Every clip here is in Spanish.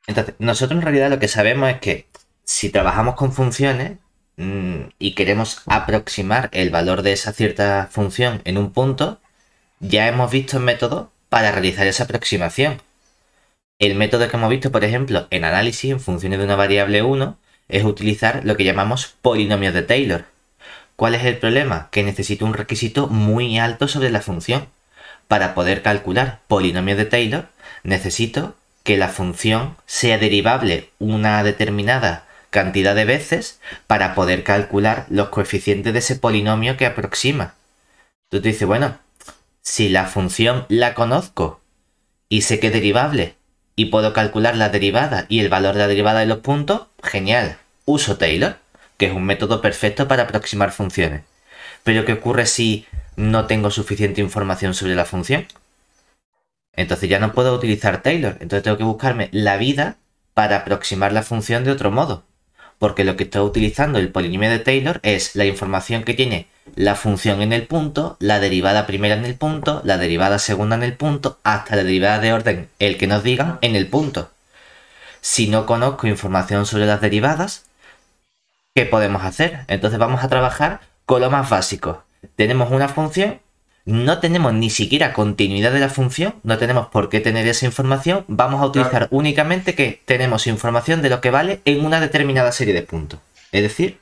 Entonces, nosotros en realidad lo que sabemos es que si trabajamos con funciones y queremos aproximar el valor de esa cierta función en un punto, ya hemos visto métodos para realizar esa aproximación. El método que hemos visto, por ejemplo, en análisis en funciones de una variable 1 es utilizar lo que llamamos polinomios de Taylor. ¿Cuál es el problema? Que necesito un requisito muy alto sobre la función. Para poder calcular polinomios de Taylor, necesito que la función sea derivable una determinada cantidad de veces para poder calcular los coeficientes de ese polinomio que aproxima. Tú te dices, bueno, si la función la conozco y sé que es derivable y puedo calcular la derivada y el valor de la derivada de los puntos, genial. Uso Taylor, que es un método perfecto para aproximar funciones. Pero ¿qué ocurre si no tengo suficiente información sobre la función? Entonces ya no puedo utilizar Taylor. Entonces tengo que buscarme la vida para aproximar la función de otro modo. Porque lo que estoy utilizando el polinomio de Taylor es la información que tiene la función en el punto, la derivada primera en el punto, la derivada segunda en el punto, hasta la derivada de orden, el que nos digan, en el punto. Si no conozco información sobre las derivadas, ¿qué podemos hacer? Entonces vamos a trabajar con lo más básico. Tenemos una función, no tenemos ni siquiera continuidad de la función, no tenemos por qué tener esa información, vamos a utilizar únicamente que tenemos información de lo que vale en una determinada serie de puntos. Es decir,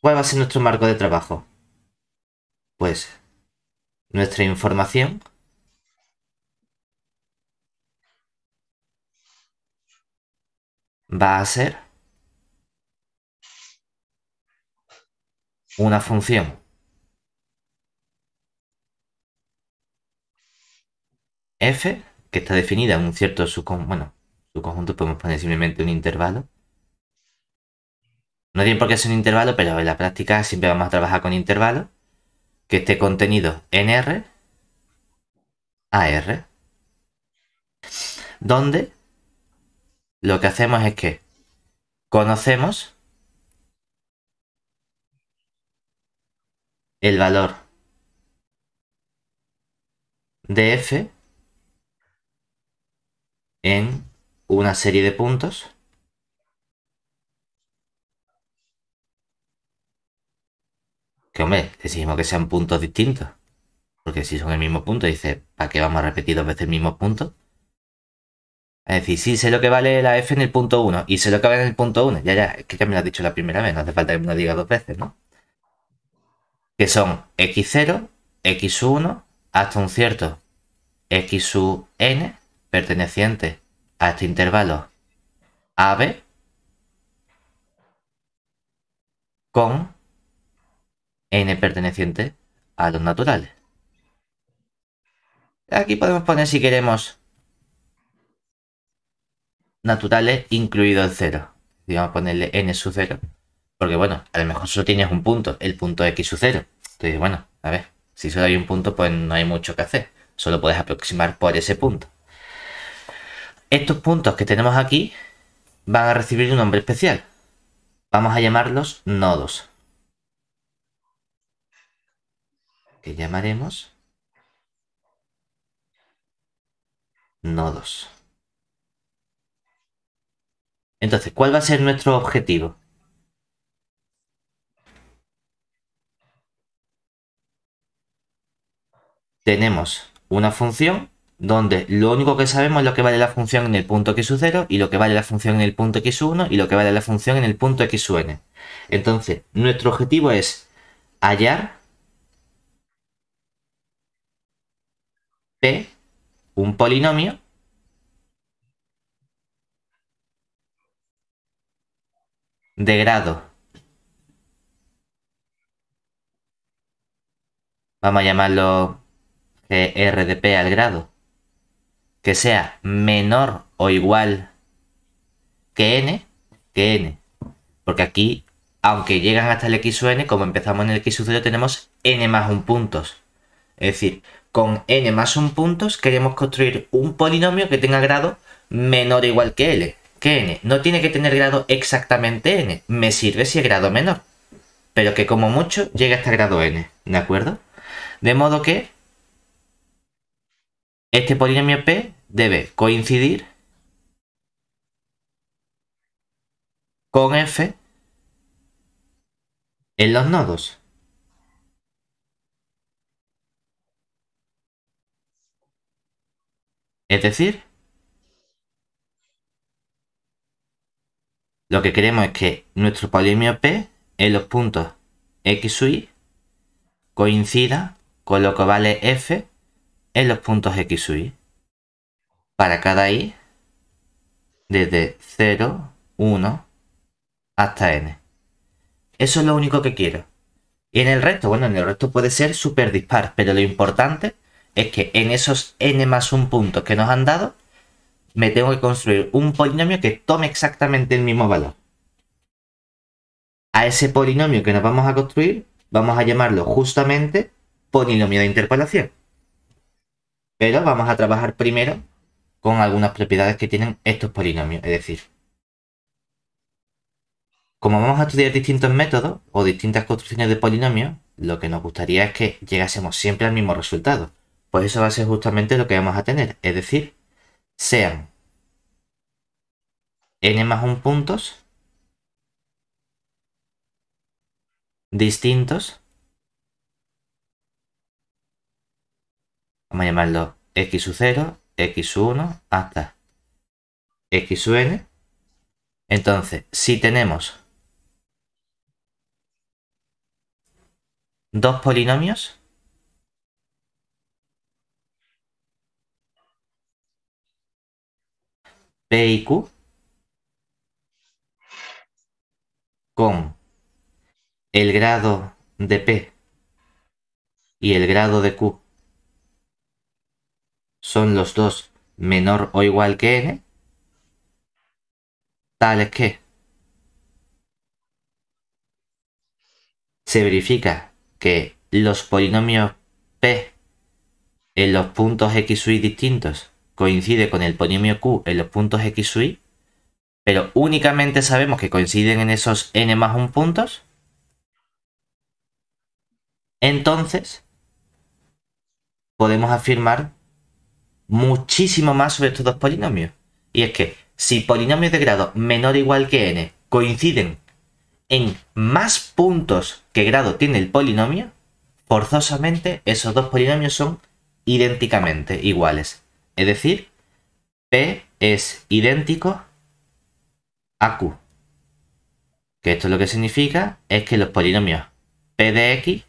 ¿cuál va a ser nuestro marco de trabajo? Pues nuestra información va a ser una función f que está definida en un cierto subconjunto, podemos poner simplemente un intervalo. No tiene por qué ser un intervalo, pero en la práctica siempre vamos a trabajar con intervalos que esté contenido en R a R, donde lo que hacemos es que conocemos el valor de f en una serie de puntos que, hombre, exigimos que sean puntos distintos, porque si son el mismo punto, dice, ¿para qué vamos a repetir dos veces el mismo punto? Es decir, sí sé lo que vale la f en el punto 1 y sé lo que vale en el punto 1. Ya, es que ya me lo has dicho la primera vez, no hace falta que me lo diga dos veces, ¿no? Que son x0, x1, hasta un cierto x sub n perteneciente a este intervalo AB con n perteneciente a los naturales. Aquí podemos poner si queremos naturales incluido el 0. Y vamos a ponerle n sub 0. Porque bueno, a lo mejor solo tienes un punto, el punto x sub 0. Entonces, bueno, a ver, si solo hay un punto, pues no hay mucho que hacer. Solo puedes aproximar por ese punto. Estos puntos que tenemos aquí van a recibir un nombre especial. Vamos a llamarlos nodos. Que llamaremos nodos. Entonces, ¿cuál va a ser nuestro objetivo? Tenemos una función donde lo único que sabemos es lo que vale la función en el punto x0 y lo que vale la función en el punto x1 y lo que vale la función en el punto xn. Entonces, nuestro objetivo es hallar p, un polinomio de grado, vamos a llamarlo r de p al grado, que sea menor o igual que n, porque aquí, aunque llegan hasta el x n, como empezamos en el x0, tenemos n más un puntos. Es decir, con n más un puntos queremos construir un polinomio que tenga grado menor o igual que n. No tiene que tener grado exactamente n, me sirve si es grado menor, pero que como mucho llegue hasta grado n, ¿de acuerdo? De modo que este polinomio p debe coincidir con f en los nodos. Es decir, lo que queremos es que nuestro polinomio p en los puntos x sub y coincida con lo que vale f en los puntos x sub y para cada i desde 0, 1 hasta n. Eso es lo único que quiero. Y en el resto, bueno, en el resto puede ser súper dispar, pero lo importante es que en esos n más un puntos que nos han dado, me tengo que construir un polinomio que tome exactamente el mismo valor. A ese polinomio que nos vamos a construir, vamos a llamarlo justamente polinomio de interpolación. Pero vamos a trabajar primero con algunas propiedades que tienen estos polinomios. Es decir, como vamos a estudiar distintos métodos o distintas construcciones de polinomios, lo que nos gustaría es que llegásemos siempre al mismo resultado. Pues eso va a ser justamente lo que vamos a tener. Es decir, sean n más un puntos distintos. Vamos a llamarlo x sub 0, x sub 1 hasta x sub n. Entonces, si tenemos dos polinomios, p y q, con el grado de p y el grado de q son los dos menor o igual que n, tales que se verifica que los polinomios p en los puntos x sub y distintos coincide con el polinomio q en los puntos x sub y, pero únicamente sabemos que coinciden en esos n más un puntos, entonces podemos afirmar muchísimo más sobre estos dos polinomios. Y es que si polinomios de grado menor o igual que n coinciden en más puntos que grado tiene el polinomio, forzosamente esos dos polinomios son idénticamente iguales. Es decir, p es idéntico a q. Que esto lo que significa es que los polinomios p de x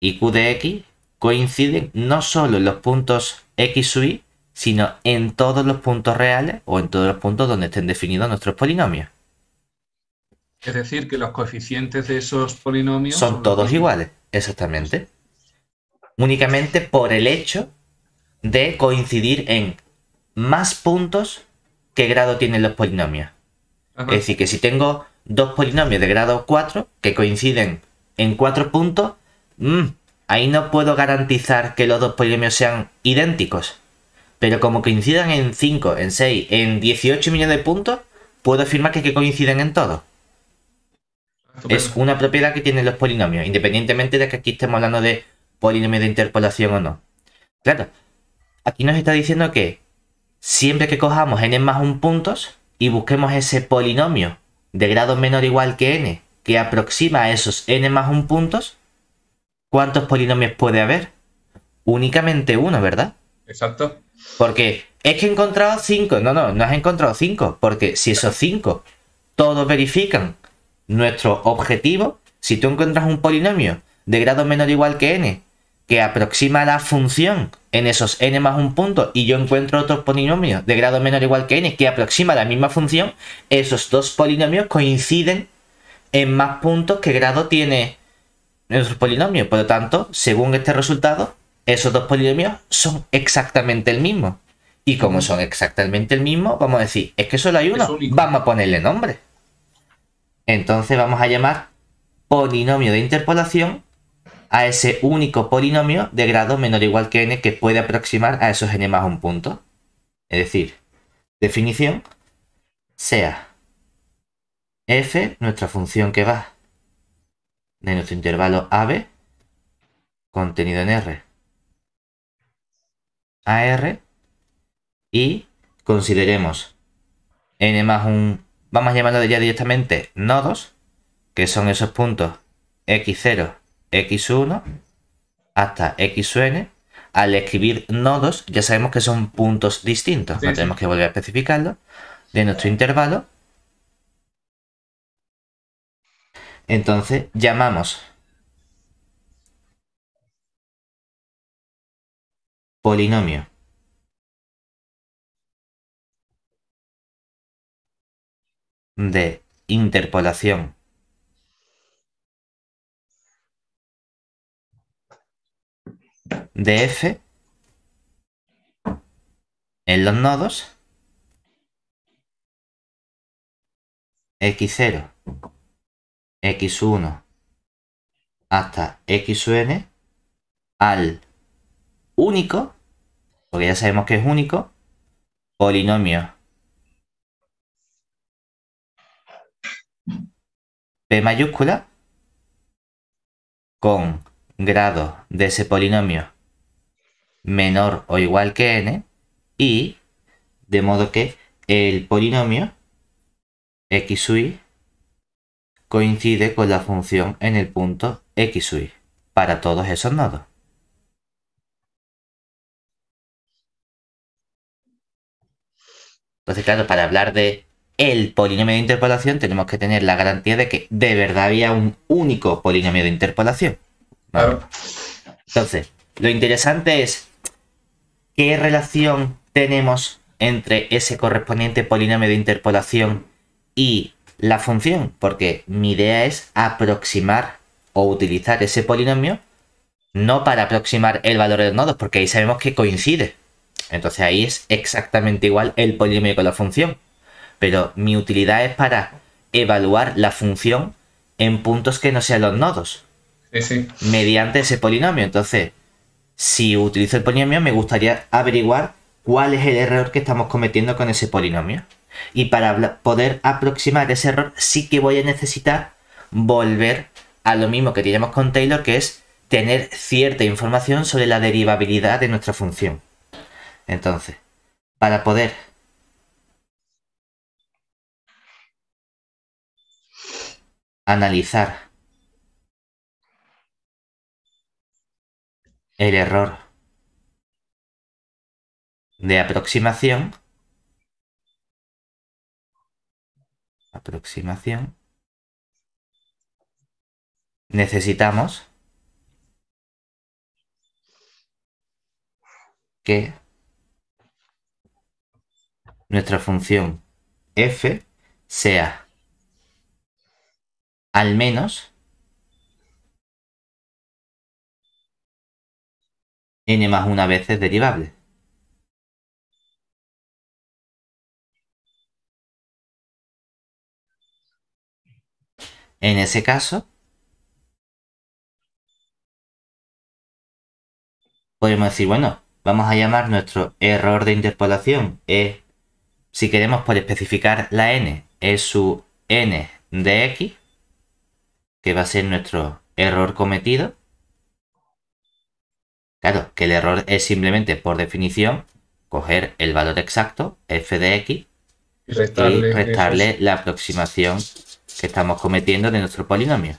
y q de x coinciden no solo en los puntos x sub y, sino en todos los puntos reales o en todos los puntos donde estén definidos nuestros polinomios. Es decir, que los coeficientes de esos polinomios son todos iguales, exactamente. Únicamente por el hecho de coincidir en más puntos que grado tienen los polinomios. Ajá. Es decir, que si tengo dos polinomios de grado 4 que coinciden en 4 puntos, ahí no puedo garantizar que los dos polinomios sean idénticos. Pero como coincidan en 5, en 6, en 18 millones de puntos, puedo afirmar que coinciden en todos. Es una propiedad que tienen los polinomios, independientemente de que aquí estemos hablando de polinomio de interpolación o no. Claro, aquí nos está diciendo que siempre que cojamos n más un puntos y busquemos ese polinomio de grado menor o igual que n que aproxima a esos n más un puntos, ¿cuántos polinomios puede haber? Únicamente uno, ¿verdad? Exacto. Porque es que he encontrado 5. No has encontrado 5. Porque si esos 5 todos verifican nuestro objetivo, si tú encuentras un polinomio de grado menor o igual que n que aproxima la función en esos n más un punto y yo encuentro otro polinomio de grado menor o igual que n que aproxima la misma función, esos dos polinomios coinciden en más puntos que grado tiene nuestro polinomio. Por lo tanto, según este resultado, esos dos polinomios son exactamente el mismo. Y como son exactamente el mismo, vamos a decir, es que solo hay uno, vamos a ponerle nombre. Entonces vamos a llamar polinomio de interpolación a ese único polinomio de grado menor o igual que n que puede aproximar a esos n más un punto. Es decir, definición, sea f, nuestra función que va de nuestro intervalo AB, contenido en R, a R, y consideremos n más un vamos a llamarlo ya directamente nodos, que son esos puntos x0, x1 hasta x sub n. Al escribir nodos ya sabemos que son puntos distintos, no tenemos que volver a especificarlo, de nuestro intervalo. Entonces llamamos polinomio de interpolación de f en los nodos x0, x1 hasta x sub n al único, porque ya sabemos que es único, polinomio p mayúscula con grado de ese polinomio menor o igual que n, y de modo que el polinomio x sub i coincide con la función en el punto x sub i para todos esos nodos. Entonces, claro, para hablar de el polinomio de interpolación tenemos que tener la garantía de que de verdad había un único polinomio de interpolación. ¿Vale? Claro. Entonces, lo interesante es qué relación tenemos entre ese correspondiente polinomio de interpolación y la función, porque mi idea es aproximar o utilizar ese polinomio no para aproximar el valor de los nodos, porque ahí sabemos que coincide. Entonces ahí es exactamente igual el polinomio con la función. Pero mi utilidad es para evaluar la función en puntos que no sean los nodos. Sí. Mediante ese polinomio. Entonces, si utilizo el polinomio, me gustaría averiguar cuál es el error que estamos cometiendo con ese polinomio. Y para poder aproximar ese error, sí que voy a necesitar volver a lo mismo que teníamos con Taylor, que es tener cierta información sobre la derivabilidad de nuestra función. Entonces, para poder analizar el error de aproximación, necesitamos que nuestra función f sea al menos n más una veces derivable. En ese caso, podemos decir, bueno, vamos a llamar nuestro error de interpolación e, si queremos por especificar la n, es su n de x, que va a ser nuestro error cometido. Claro, que el error es simplemente, por definición, coger el valor exacto, f de x, Y restarle la aproximación que estamos cometiendo de nuestro polinomio.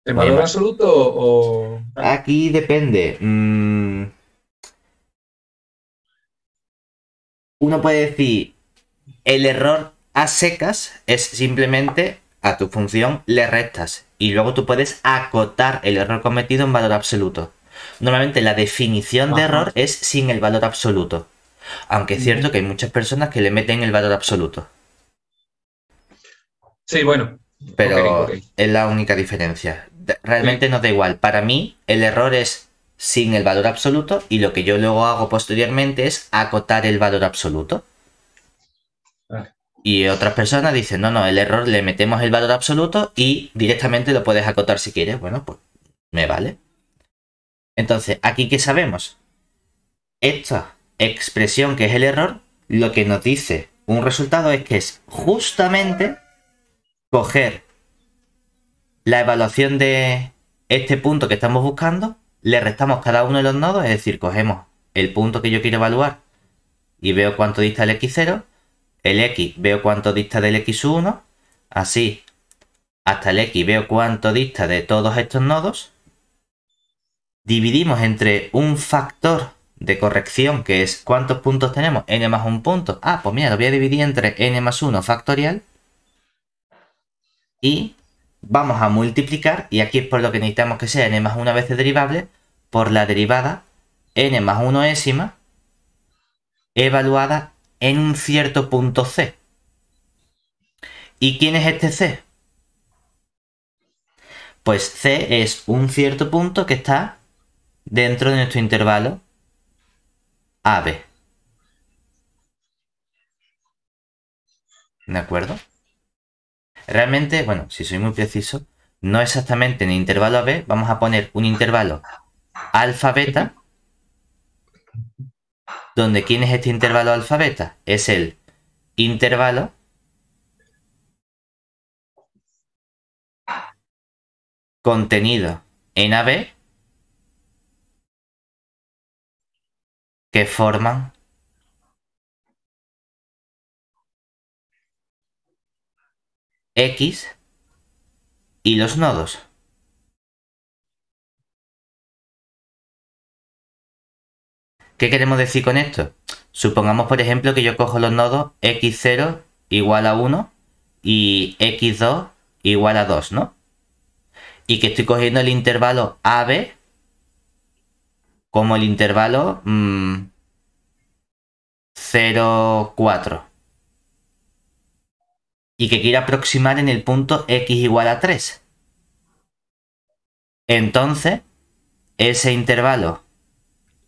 ¿El valor absoluto o...? Aquí depende. Uno puede decir, el error a secas es simplemente a tu función le restas y luego tú puedes acotar el error cometido en valor absoluto. Normalmente la definición de error es sin el valor absoluto. Aunque es cierto que hay muchas personas que le meten el valor absoluto. Sí, bueno. Pero es la única diferencia. Realmente nos da igual. Para mí, el error es sin el valor absoluto y lo que yo luego hago posteriormente es acotar el valor absoluto. Y otras personas dicen, no, el error le metemos el valor absoluto y directamente lo puedes acotar si quieres. Bueno, pues me vale. Entonces, ¿aquí qué sabemos? Esta expresión que es el error, lo que nos dice un resultado es que es justamente coger la evaluación de este punto que estamos buscando, le restamos cada uno de los nodos, es decir, cogemos el punto que yo quiero evaluar y veo cuánto dista el x0, el x veo cuánto dista del x1, así hasta el x veo cuánto dista de todos estos nodos, dividimos entre un factor de corrección que es ¿cuántos puntos tenemos? N más un punto. Ah, pues mira, lo voy a dividir entre N más 1 factorial y vamos a multiplicar, y aquí es por lo que necesitamos que sea N más 1 veces derivable, por la derivada N más 1ésima evaluada en un cierto punto C. ¿Y quién es este C? Pues C es un cierto punto que está dentro de nuestro intervalo AB. ¿De acuerdo? Realmente, bueno, si soy muy preciso, no exactamente en el intervalo AB, vamos a poner un intervalo alfa beta, donde ¿quién es este intervalo alfa beta? Es el intervalo contenido en AB que forman X y los nodos. ¿Qué queremos decir con esto? Supongamos, por ejemplo, que yo cojo los nodos x0 igual a 1 y x2 igual a 2, ¿no? Y que estoy cogiendo el intervalo AB como el intervalo 0, 4. Y que quiero aproximar en el punto x igual a 3. Entonces, ese intervalo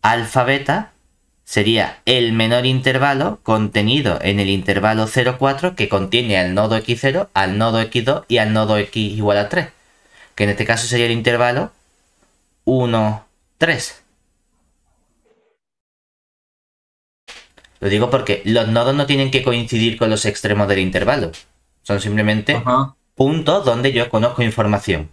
alfa beta sería el menor intervalo contenido en el intervalo 0, 4 que contiene al nodo x0, al nodo x2 y al nodo x igual a 3. Que en este caso sería el intervalo 1, 3. Lo digo porque los nodos no tienen que coincidir con los extremos del intervalo. Son simplemente puntos donde yo conozco información.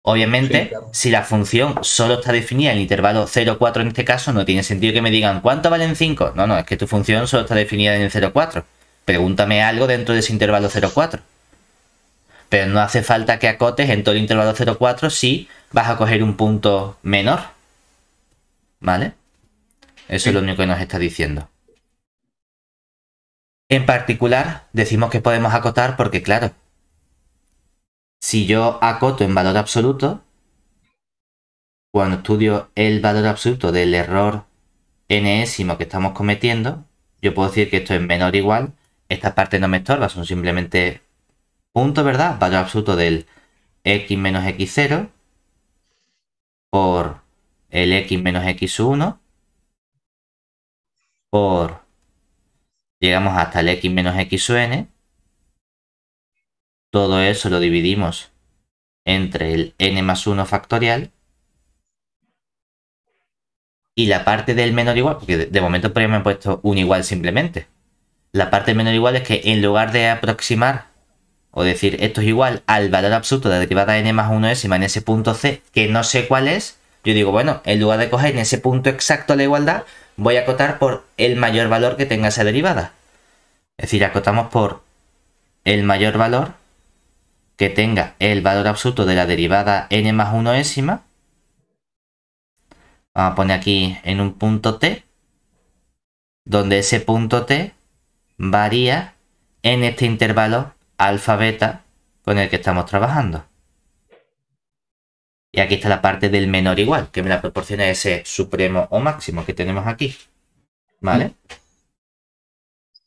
Obviamente, sí, claro, si la función solo está definida en el intervalo 0, 4 en este caso, no tiene sentido que me digan ¿cuánto valen 5? No, es que tu función solo está definida en el 0, 4. Pregúntame algo dentro de ese intervalo 0, 4. Pero no hace falta que acotes en todo el intervalo 0, 4 si vas a coger un punto menor. ¿Vale? Eso sí, es lo único que nos está diciendo. En particular, decimos que podemos acotar porque, claro, si yo acoto en valor absoluto, cuando estudio el valor absoluto del error enésimo que estamos cometiendo, yo puedo decir que esto es menor o igual. Esta parte no me estorba, son simplemente puntos, ¿verdad? Valor absoluto del x menos x0 por el x menos x1 por... llegamos hasta el x menos xn. Todo eso lo dividimos entre el n más 1 factorial. Y la parte del menor igual, porque de momento por ejemplo me he puesto un igual simplemente. La parte del menor igual es que en lugar de aproximar o decir esto es igual al valor absoluto de la derivada n más 1ésima en ese punto C, que no sé cuál es, yo digo, bueno, en lugar de coger en ese punto exacto la igualdad, voy a acotar por el mayor valor que tenga esa derivada. Es decir, acotamos por el mayor valor que tenga el valor absoluto de la derivada n más 1ésima. Vamos a poner aquí en un punto T, donde ese punto T varía en este intervalo alfa beta con el que estamos trabajando. Y aquí está la parte del menor igual, que me la proporciona ese supremo o máximo que tenemos aquí. ¿Vale?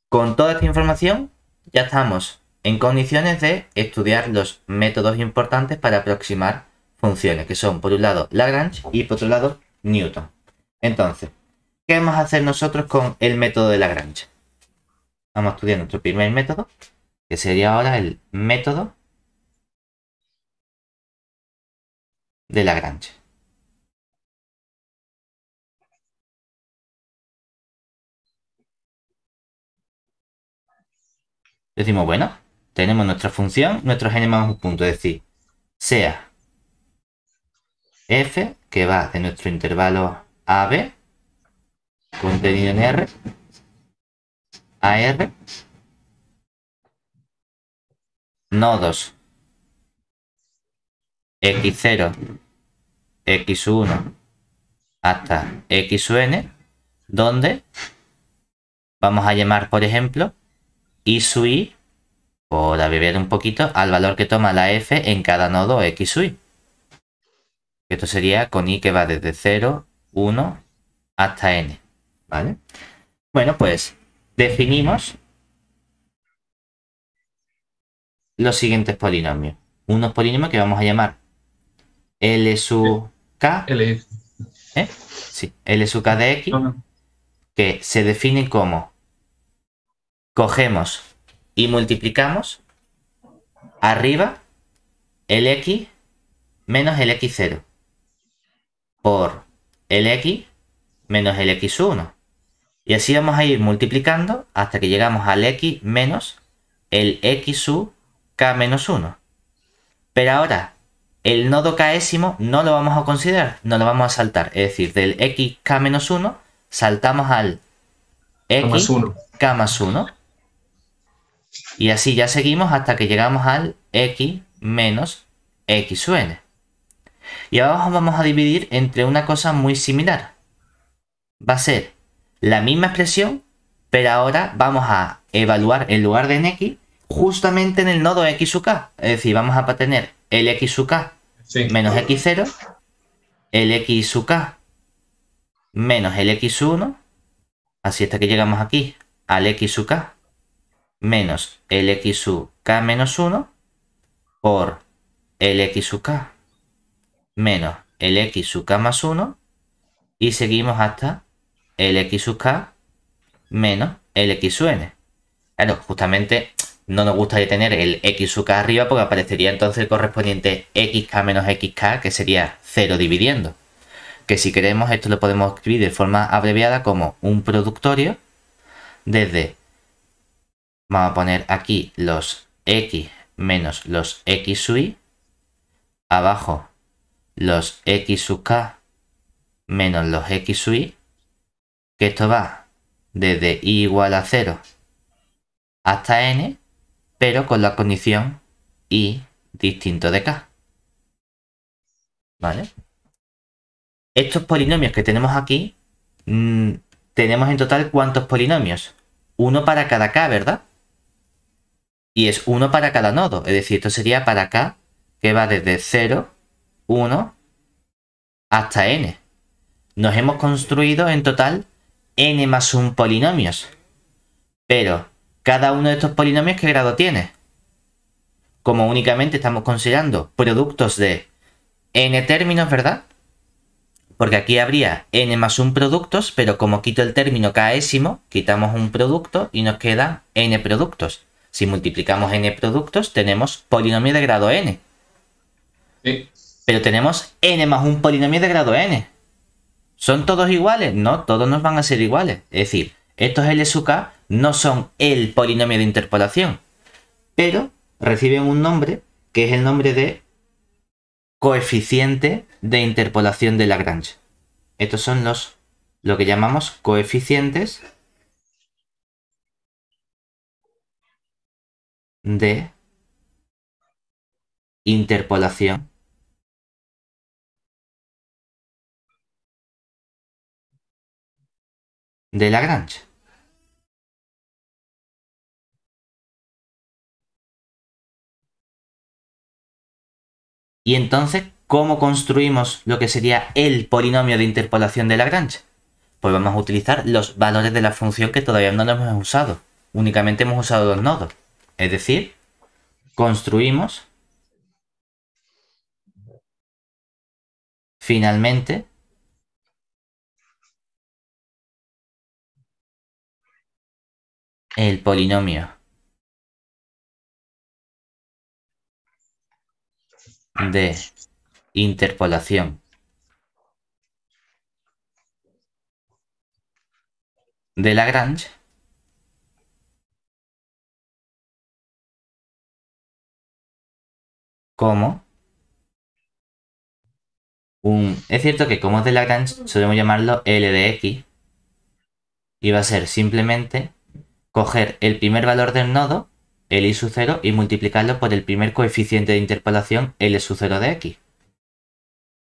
Con toda esta información ya estamos en condiciones de estudiar los métodos importantes para aproximar funciones, que son por un lado Lagrange y por otro lado Newton. Entonces, ¿qué vamos a hacer nosotros con el método de Lagrange? Vamos a estudiar nuestro primer método, que sería ahora el método de Lagrange. Decimos, bueno, tenemos nuestra función, nuestro n más un punto, es decir, sea f, que va de nuestro intervalo AB, contenido en R, AR, nodos X0, X1 hasta X sub n, donde vamos a llamar, por ejemplo, I sub i, por abreviar un poquito, al valor que toma la f en cada nodo X sub i. Esto sería con i que va desde 0, 1 hasta n, ¿vale? Bueno, pues definimos los siguientes polinomios. Unos polinomios que vamos a llamar L sub k, L. sí, L sub k de x, que se definen como cogemos y multiplicamos arriba el x menos el x0 por el x menos el x1. Y así vamos a ir multiplicando hasta que llegamos al x menos el x sub k menos 1. Pero ahora, el nodo késimo no lo vamos a considerar, no lo vamos a saltar. Es decir, del x k menos 1 saltamos al x k más 1. Y así ya seguimos hasta que llegamos al x menos x sub n. Y abajo vamos a dividir entre una cosa muy similar. Va a ser la misma expresión, pero ahora vamos a evaluar en lugar de en x, justamente en el nodo x sub k. Es decir, vamos a tener el x sub k menos x0, el x sub k menos el x sub 1, así hasta que llegamos aquí al x sub k menos el x sub k menos 1 por el x sub k menos el x sub k más 1 y seguimos hasta el x sub k menos el x sub n. Claro, justamente no nos gustaría tener el x sub k arriba porque aparecería entonces el correspondiente xk menos xk, que sería 0 dividiendo. Que si queremos esto lo podemos escribir de forma abreviada como un productorio desde, vamos a poner aquí los x menos los x sub i, abajo los x sub k menos los x sub i, que esto va desde i igual a 0 hasta n, pero con la condición i distinto de k. ¿Vale? Estos polinomios que tenemos aquí, tenemos en total ¿cuántos polinomios? Uno para cada k, ¿verdad? Y es uno para cada nodo, es decir, esto sería para k, que va desde 0, 1 hasta n. Nos hemos construido en total n más 1 polinomios. Pero cada uno de estos polinomios, ¿qué grado tiene? Como únicamente estamos considerando productos de n términos, ¿verdad? Porque aquí habría n más 1 productos, pero como quito el término késimo, quitamos un producto y nos quedan n productos. Si multiplicamos n productos, tenemos polinomio de grado n. Sí. Pero tenemos n más 1 polinomio de grado n. ¿Son todos iguales? No, todos nos van a ser iguales. Es decir, estos L sub k no son el polinomio de interpolación, pero reciben un nombre que es el nombre de coeficiente de interpolación de Lagrange. Estos son lo que llamamos coeficientes de interpolación de Lagrange. Y entonces, ¿cómo construimos lo que sería el polinomio de interpolación de Lagrange? Pues vamos a utilizar los valores de la función que todavía no lo hemos usado. Únicamente hemos usado los nodos. Es decir, construimos finalmente el polinomio de interpolación de Lagrange como es cierto que como es de Lagrange solemos llamarlo L de X y va a ser simplemente coger el primer valor del nodo, el i sub 0, y multiplicarlo por el primer coeficiente de interpolación, l sub 0 de x.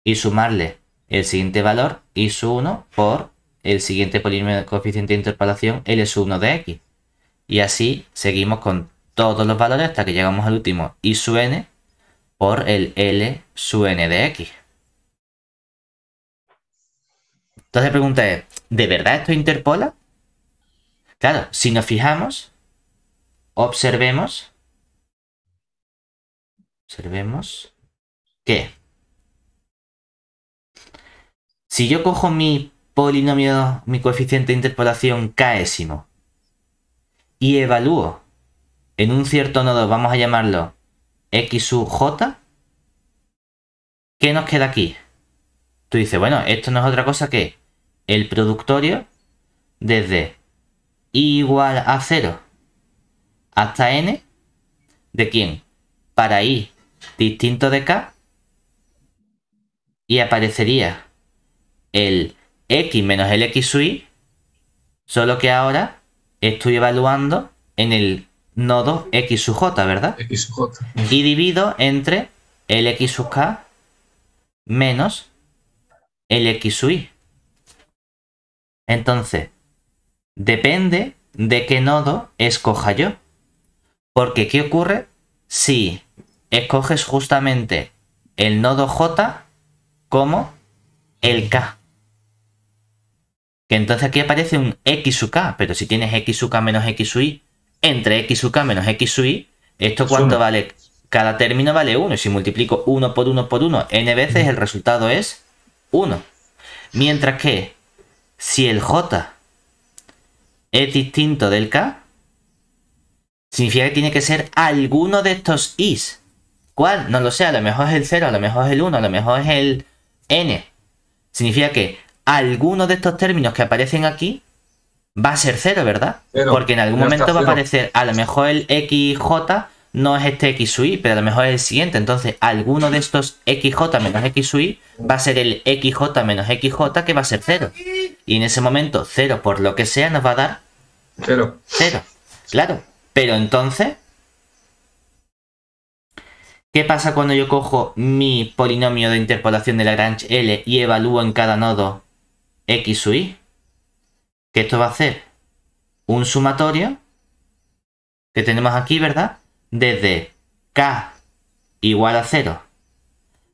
Y sumarle el siguiente valor, i sub 1, por el siguiente polinomio coeficiente de interpolación, l sub 1 de x. Y así seguimos con todos los valores hasta que llegamos al último, i sub n, por el l sub n de x. Entonces la pregunta es, ¿de verdad esto interpola? Claro, si nos fijamos, observemos que si yo cojo mi polinomio, mi coeficiente de interpolación késimo y evalúo en un cierto nodo, vamos a llamarlo x sub j, ¿qué nos queda aquí? Tú dices, bueno, esto no es otra cosa que el productorio desde i igual a 0 hasta n, ¿de quién? Para i distinto de k, y aparecería el x menos el x sub i, solo que ahora estoy evaluando en el nodo x sub j, ¿verdad? X sub j. Y divido entre el x sub k menos el x sub i. Entonces, depende de qué nodo escoja yo. Porque, ¿qué ocurre si escoges justamente el nodo j como el k? Que entonces aquí aparece un x sub k, pero si tienes x sub k menos x sub i, entre x sub k menos x sub i, ¿esto cuánto vale? Cada término vale 1. Y si multiplico 1 por 1 por 1 n veces, el resultado es 1. Mientras que si el j es distinto del k, significa que tiene que ser alguno de estos i's. ¿Cuál? No lo sé, a lo mejor es el 0, a lo mejor es el 1, a lo mejor es el n. Significa que alguno de estos términos que aparecen aquí va a ser 0, ¿verdad? Cero. Porque en algún Ya momento está, va a cero. aparecer, a lo mejor el xj no es este x sub i, pero a lo mejor es el siguiente. Entonces, alguno de estos xj menos x sub i va a ser el xj menos xj, que va a ser 0. Y en ese momento, 0 por lo que sea nos va a dar 0. 0. Claro. Pero entonces, ¿qué pasa cuando yo cojo mi polinomio de interpolación de Lagrange L y evalúo en cada nodo x sub i? Que esto va a hacer un sumatorio que tenemos aquí, ¿verdad? Desde k igual a 0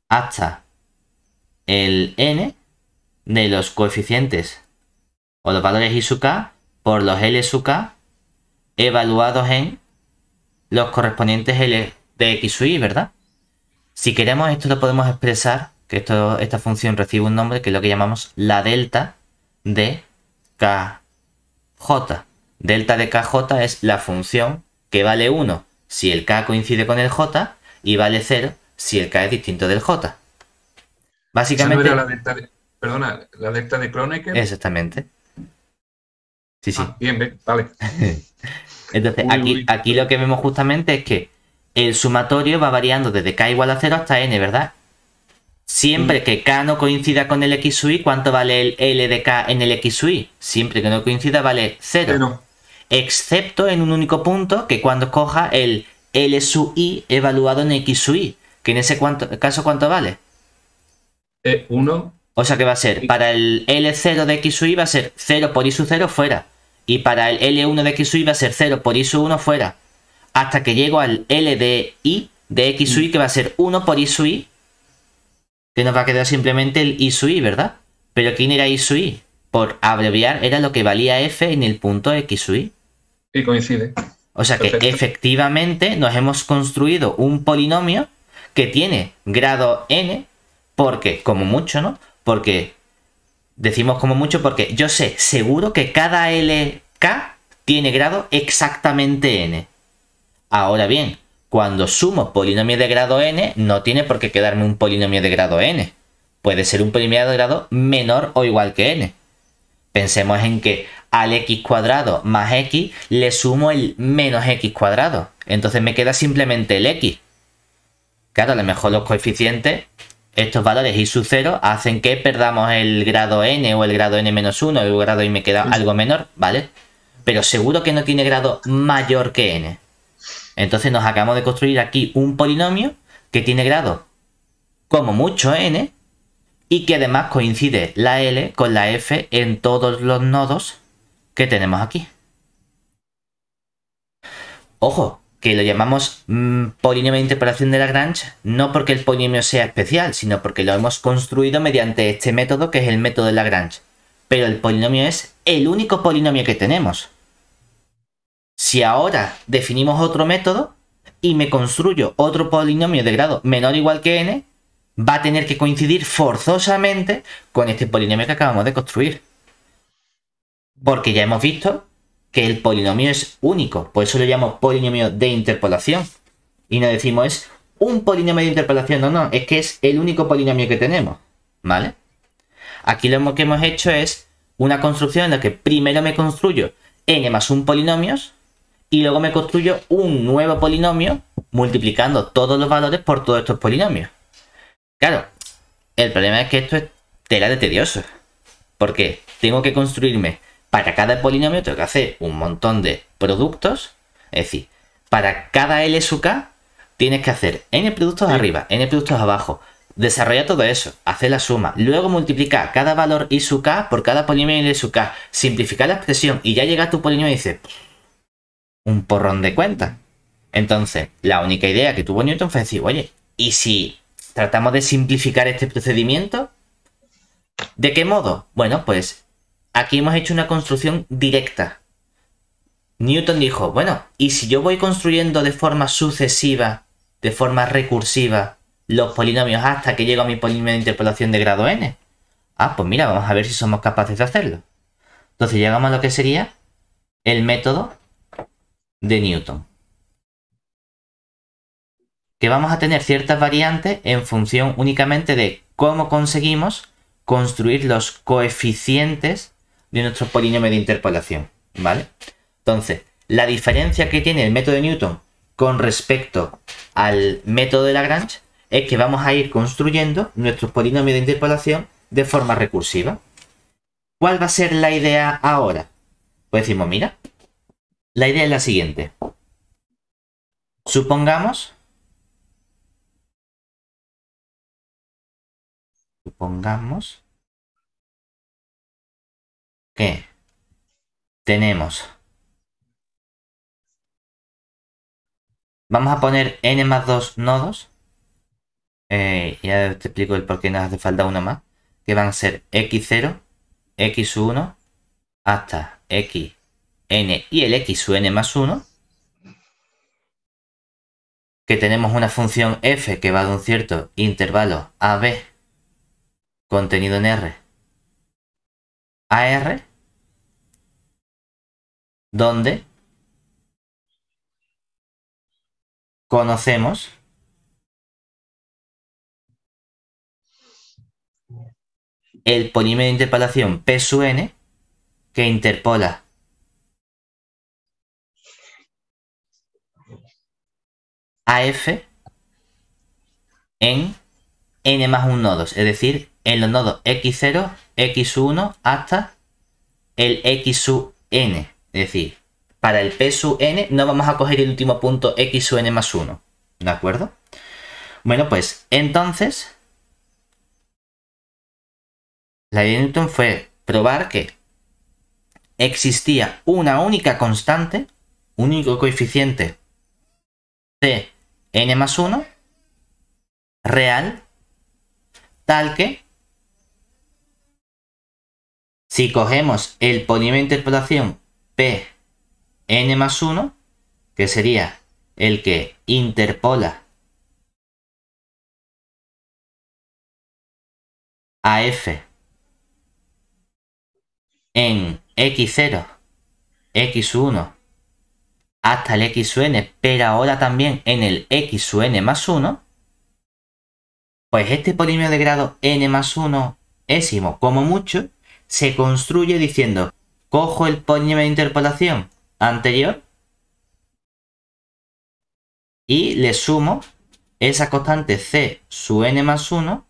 hasta el n de los coeficientes o los valores i sub k por los l sub k evaluados en los correspondientes L de x sub i, ¿verdad? Si queremos, esto lo podemos expresar, que esta función recibe un nombre que es lo que llamamos la delta de kj. Delta de kj es la función que vale 1 si el k coincide con el j y vale 0 si el k es distinto del j. Básicamente... ¿Esa no era la delta de, perdona, la delta de Kronecker? Exactamente. Sí, sí. Ah, bien, vale. Entonces, Uy. aquí lo que vemos justamente es que el sumatorio va variando desde k igual a 0 hasta n, ¿verdad? Siempre que k no coincida con el x sub i, ¿cuánto vale el L de k en el x sub i? Siempre que no coincida vale 0. Cero. Excepto en un único punto, que cuando coja el L sub i evaluado en x sub i, que en ese caso ¿cuánto vale? 1. O sea que va a ser, para el L0 de x sub i va a ser 0 por i sub 0 fuera. Y para el L1 de x sub i va a ser 0 por i sub 1 fuera. Hasta que llego al L de i de x sub i, que va a ser 1 por i sub i. Que nos va a quedar simplemente el i sub i, ¿verdad? Pero ¿quién era i sub i? Por abreviar, era lo que valía f en el punto x sub i. Y coincide. O sea que Perfecto. efectivamente nos hemos construido un polinomio que tiene grado n, porque, como mucho, ¿no? Porque, decimos como mucho porque yo sé seguro que cada LK tiene grado exactamente n. Ahora bien, cuando sumo polinomios de grado n, no tiene por qué quedarme un polinomio de grado n. Puede ser un polinomio de grado menor o igual que n. Pensemos en que al x cuadrado más x le sumo el menos x cuadrado. Entonces me queda simplemente el x. Claro, a lo mejor los coeficientes, estos valores i sub 0, hacen que perdamos el grado n o el grado n menos 1, el grado y me queda algo menor, ¿vale? pero seguro que no tiene grado mayor que n. Entonces nos acabamos de construir aquí un polinomio que tiene grado como mucho n y que además coincide la L con la F en todos los nodos que tenemos aquí. Ojo, que lo llamamos polinomio de interpolación de Lagrange no porque el polinomio sea especial, sino porque lo hemos construido mediante este método que es el método de Lagrange. Pero el polinomio es el único polinomio que tenemos. Si ahora definimos otro método y me construyo otro polinomio de grado menor o igual que n, va a tener que coincidir forzosamente con este polinomio que acabamos de construir. Porque ya hemos visto que el polinomio es único, por eso lo llamo polinomio de interpolación. Y no decimos es un polinomio de interpolación, no, es que es el único polinomio que tenemos, ¿vale? Aquí lo que hemos hecho es una construcción en la que primero me construyo n más 1 polinomios y luego me construyo un nuevo polinomio multiplicando todos los valores por todos estos polinomios. Claro, el problema es que esto es tela de tedioso, porque tengo que construirme para cada polinomio, tengo que hacer un montón de productos, es decir, para cada L sub k tienes que hacer n productos arriba, n productos abajo, desarrollar todo eso, hacer la suma, luego multiplicar cada valor I sub k por cada polinomio L sub k, simplificar la expresión y ya llega a tu polinomio y dices, un porrón de cuentas. Entonces, la única idea que tuvo Newton fue decir, oye, ¿y si tratamos de simplificar este procedimiento? ¿De qué modo? Bueno, pues aquí hemos hecho una construcción directa. Newton dijo, bueno, ¿y si yo voy construyendo de forma sucesiva, de forma recursiva, los polinomios hasta que llego a mi polinomio de interpolación de grado n? Ah, pues mira, vamos a ver si somos capaces de hacerlo. Entonces llegamos a lo que sería el método de Newton. Que vamos a tener ciertas variantes en función únicamente de cómo conseguimos construir los coeficientes de nuestro polinomio de interpolación, ¿vale? Entonces, la diferencia que tiene el método de Newton con respecto al método de Lagrange es que vamos a ir construyendo nuestros polinomios de interpolación de forma recursiva. ¿Cuál va a ser la idea ahora? Pues decimos, mira, la idea es la siguiente. Supongamos que tenemos, vamos a poner n más 2 nodos, ya te explico el por qué nos hace falta uno más, que van a ser x0, x1, hasta xn y el x sub n más 1, que tenemos una función f que va de un cierto intervalo a b contenido en R a R, donde conocemos el polinomio de interpolación P sub n que interpola a f en n más 1 nodos, es decir, en los nodos x0, x1 hasta el x sub n. Es decir, para el p sub n no vamos a coger el último punto x sub n más 1. ¿De acuerdo? Bueno, pues entonces la idea de Newton fue probar que existía una única constante, un único coeficiente c n más 1 real, tal que si cogemos el polinomio de interpolación P n más 1, que sería el que interpola a f en x0, x1 hasta el x sub n, pero ahora también en el x sub n más 1, pues este polinomio de grado n más 1 ésimo, como mucho, se construye diciendo, cojo el polinomio de interpolación anterior y le sumo esa constante c sub n más 1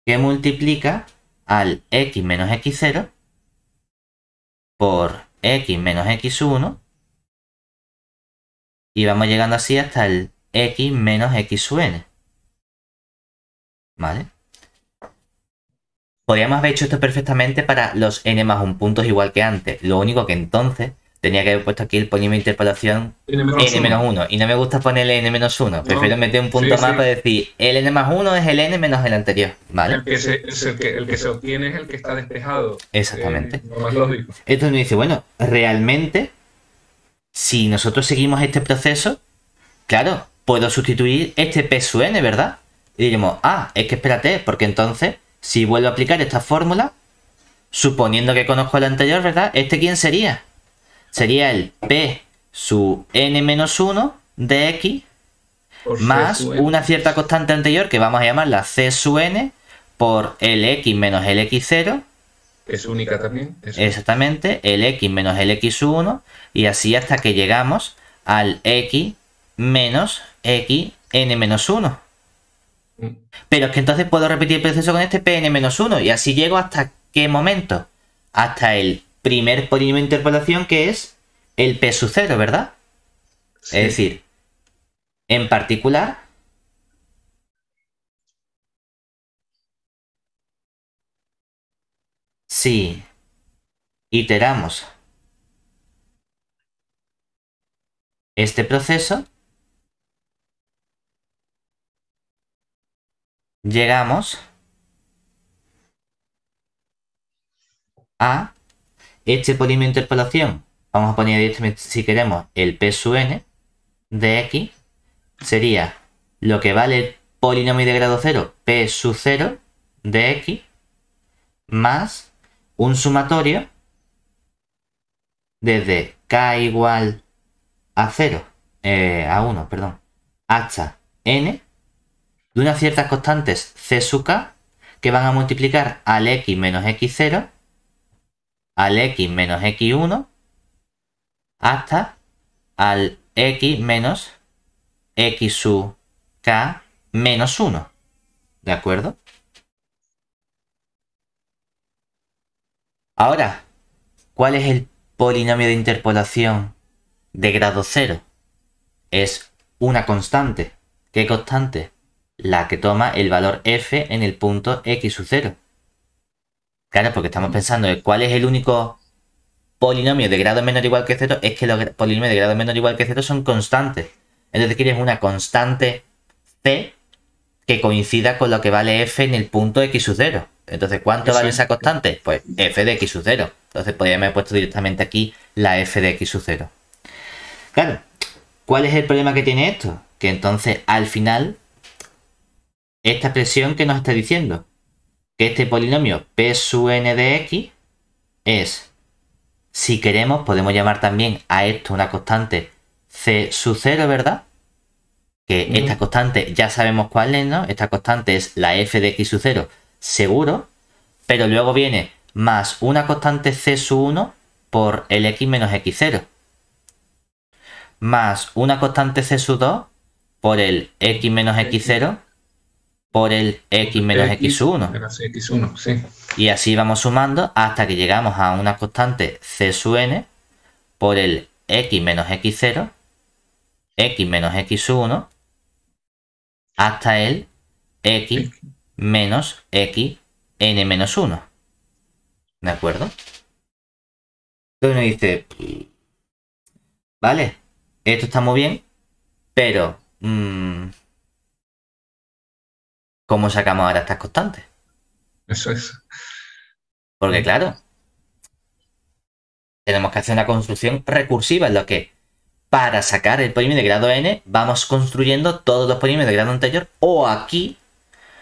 que multiplica al x menos x0 por x menos x1 y vamos llegando así hasta el x menos x sub n. ¿Vale? Podríamos haber hecho esto perfectamente para los n más 1 puntos igual que antes. Lo único que entonces tenía que haber puesto aquí el polinomio de interpolación n menos 1. Y no me gusta ponerle n menos 1. Prefiero meter un punto más para decir el n más 1 es el n menos el anterior. ¿Vale? El que se obtiene es el que está despejado. Exactamente. Lo más lógico. Esto nos dice, bueno, realmente, si nosotros seguimos este proceso, claro, puedo sustituir este p sub n, ¿verdad? Y diríamos, es que espérate, porque entonces, si vuelvo a aplicar esta fórmula, suponiendo que conozco el anterior, ¿verdad? ¿Este quién sería? Sería el p sub n menos 1 de x más una cierta constante anterior que vamos a llamarla c sub n por el x menos el x0. Es única también. Exactamente, el x menos el x sub 1 y así hasta que llegamos al x menos x n menos 1. Pero es que entonces puedo repetir el proceso con este pn menos 1 y así llego hasta ¿qué momento? Hasta el primer polinomio de interpolación que es el p sub 0, ¿verdad? Sí. Es decir, en particular, si iteramos este proceso, llegamos a este polinomio de interpolación. Vamos a poner directamente, si queremos, el p sub n de x sería lo que vale el polinomio de grado 0, p sub 0 de x, más un sumatorio desde k igual a 0, a 1, perdón, hasta n, de unas ciertas constantes c sub k que van a multiplicar al x menos x0, al x menos x1, hasta al x menos x sub k menos 1. ¿De acuerdo? Ahora, ¿cuál es el polinomio de interpolación de grado 0? Es una constante. ¿Qué constante? La que toma el valor f en el punto x sub 0. Claro, porque estamos pensando en cuál es el único polinomio de grado menor o igual que 0, es que los polinomios de grado menor o igual que 0 son constantes. Entonces quieres una constante c que coincida con lo que vale f en el punto x sub 0. Entonces, ¿cuánto vale esa constante? Pues f de x sub 0. Entonces podríamos haber puesto directamente aquí la f de x sub 0. Claro, ¿cuál es el problema que tiene esto? Que entonces, al final, esta expresión que nos está diciendo que este polinomio p sub n de x es, si queremos, podemos llamar también a esto una constante c sub 0, ¿verdad? Que esta constante ya sabemos cuál es, ¿no? Esta constante es la f de x sub 0 seguro, pero luego viene más una constante c sub 1 por el x menos x0, más una constante c sub 2 por el x menos x0 por el x menos x sub 1. X1, sí. Y así vamos sumando hasta que llegamos a una constante c sub n por el x menos x0, x menos x sub 1, hasta el x menos x n menos 1. ¿De acuerdo? Entonces uno dice, vale, esto está muy bien, pero ¿cómo sacamos ahora estas constantes? Eso es. Porque claro, tenemos que hacer una construcción recursiva en lo que para sacar el polinomio de grado n vamos construyendo todos los polinomios de grado anterior, o aquí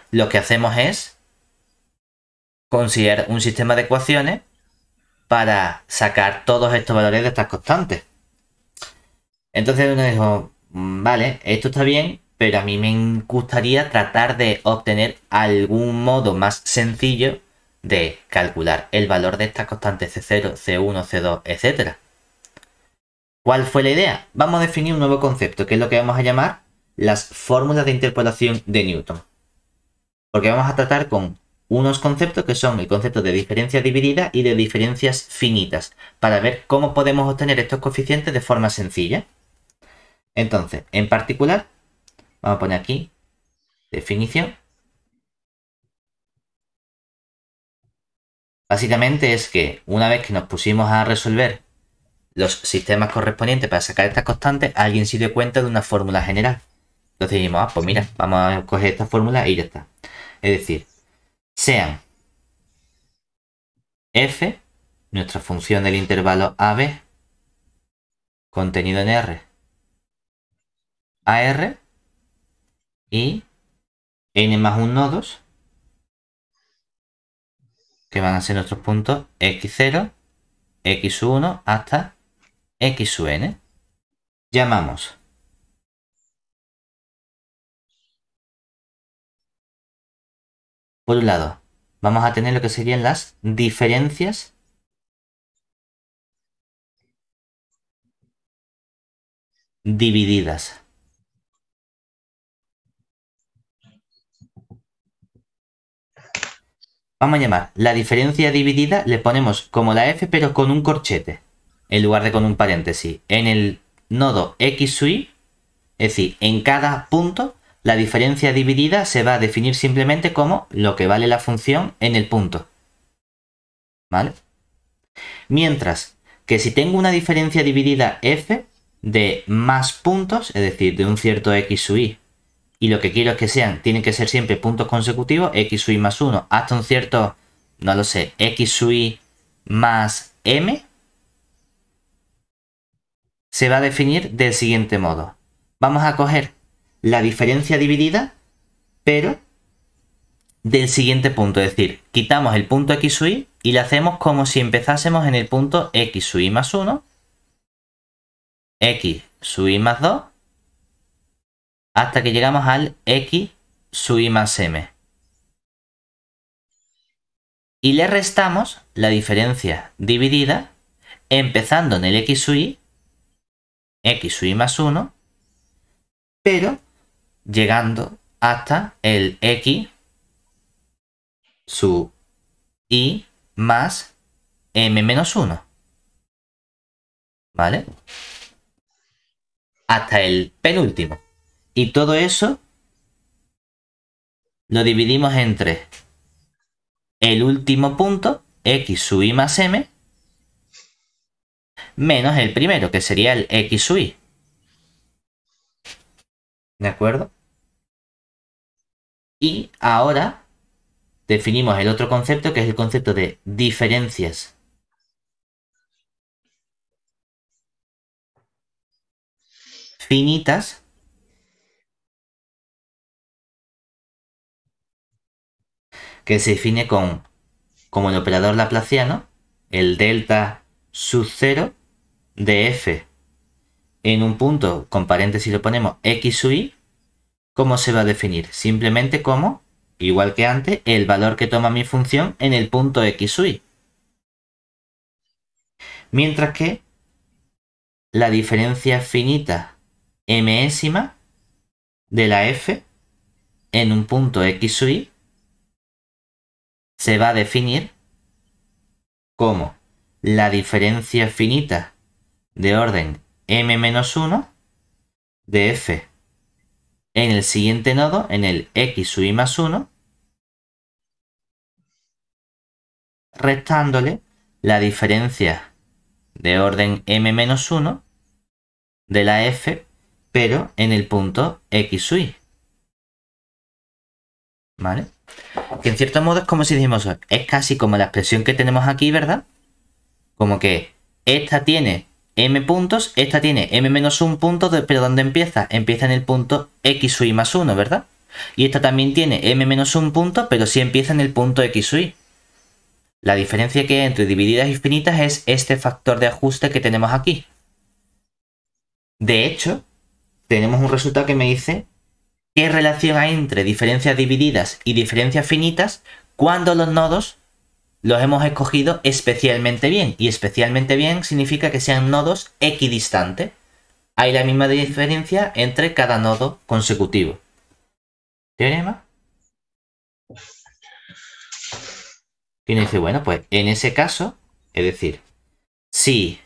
lo que hacemos es considerar un sistema de ecuaciones para sacar todos estos valores de estas constantes. Entonces uno dijo, vale, esto está bien, pero a mí me gustaría tratar de obtener algún modo más sencillo de calcular el valor de estas constantes C0, C1, C2, etc. ¿Cuál fue la idea? Vamos a definir un nuevo concepto, que es lo que vamos a llamar las fórmulas de interpolación de Newton. Porque vamos a tratar con unos conceptos que son el concepto de diferencia dividida y de diferencias finitas, para ver cómo podemos obtener estos coeficientes de forma sencilla. Entonces, en particular, vamos a poner aquí definición. Básicamente es que una vez que nos pusimos a resolver los sistemas correspondientes para sacar estas constantes, alguien se dio cuenta de una fórmula general. Entonces dijimos, pues mira, vamos a coger esta fórmula y ya está. Es decir, sean f, nuestra función del intervalo AB, contenido en R, AR, y n más 1 nodos, que van a ser nuestros puntos x0, x1 hasta x sub n. Llamamos por un lado, vamos a tener lo que serían las diferencias divididas. Vamos a llamar la diferencia dividida, le ponemos como la f pero con un corchete, en lugar de con un paréntesis. En el nodo x sub y, es decir, en cada punto, la diferencia dividida se va a definir simplemente como lo que vale la función en el punto. ¿Vale? Mientras que si tengo una diferencia dividida f de más puntos, es decir, de un cierto x sub y lo que quiero es que tienen que ser siempre puntos consecutivos, x sub i más 1, hasta un cierto, no lo sé, x sub i más m, se va a definir del siguiente modo. Vamos a coger la diferencia dividida, pero del siguiente punto, es decir, quitamos el punto x sub i y le hacemos como si empezásemos en el punto x sub i más 1, x sub i más 2, hasta que llegamos al x sub i más m. Y le restamos la diferencia dividida empezando en el x sub i más 1, pero llegando hasta el x sub i más m menos 1. ¿Vale? Hasta el penúltimo. Y todo eso lo dividimos entre el último punto, x sub i más m, menos el primero, que sería el x sub i. ¿De acuerdo? Y ahora definimos el otro concepto, que es el concepto de diferencias finitas, que se define como el operador laplaciano, el delta sub 0 de f en un punto, con paréntesis lo ponemos x sub i. ¿Cómo se va a definir? Simplemente como, igual que antes, el valor que toma mi función en el punto x sub i. Mientras que la diferencia finita mésima de la f en un punto x sub i se va a definir como la diferencia finita de orden m-1 de f en el siguiente nodo, en el x sub i más 1, restándole la diferencia de orden m-1 de la f, pero en el punto x sub i. ¿Vale? Que en cierto modo es como si dijimos, es casi como la expresión que tenemos aquí, ¿verdad? Como que esta tiene m puntos, esta tiene m-1 puntos, pero ¿dónde empieza? Empieza en el punto x sub i más 1, ¿verdad? Y esta también tiene m-1 puntos, pero sí empieza en el punto x sub i. La diferencia que hay entre divididas y finitas es este factor de ajuste que tenemos aquí. De hecho, tenemos un resultado que me dice qué relación hay entre diferencias divididas y diferencias finitas cuando los nodos los hemos escogido especialmente bien. Y especialmente bien significa que sean nodos equidistantes. Hay la misma diferencia entre cada nodo consecutivo. ¿Teorema? Y uno dice, bueno, pues en ese caso, es decir, si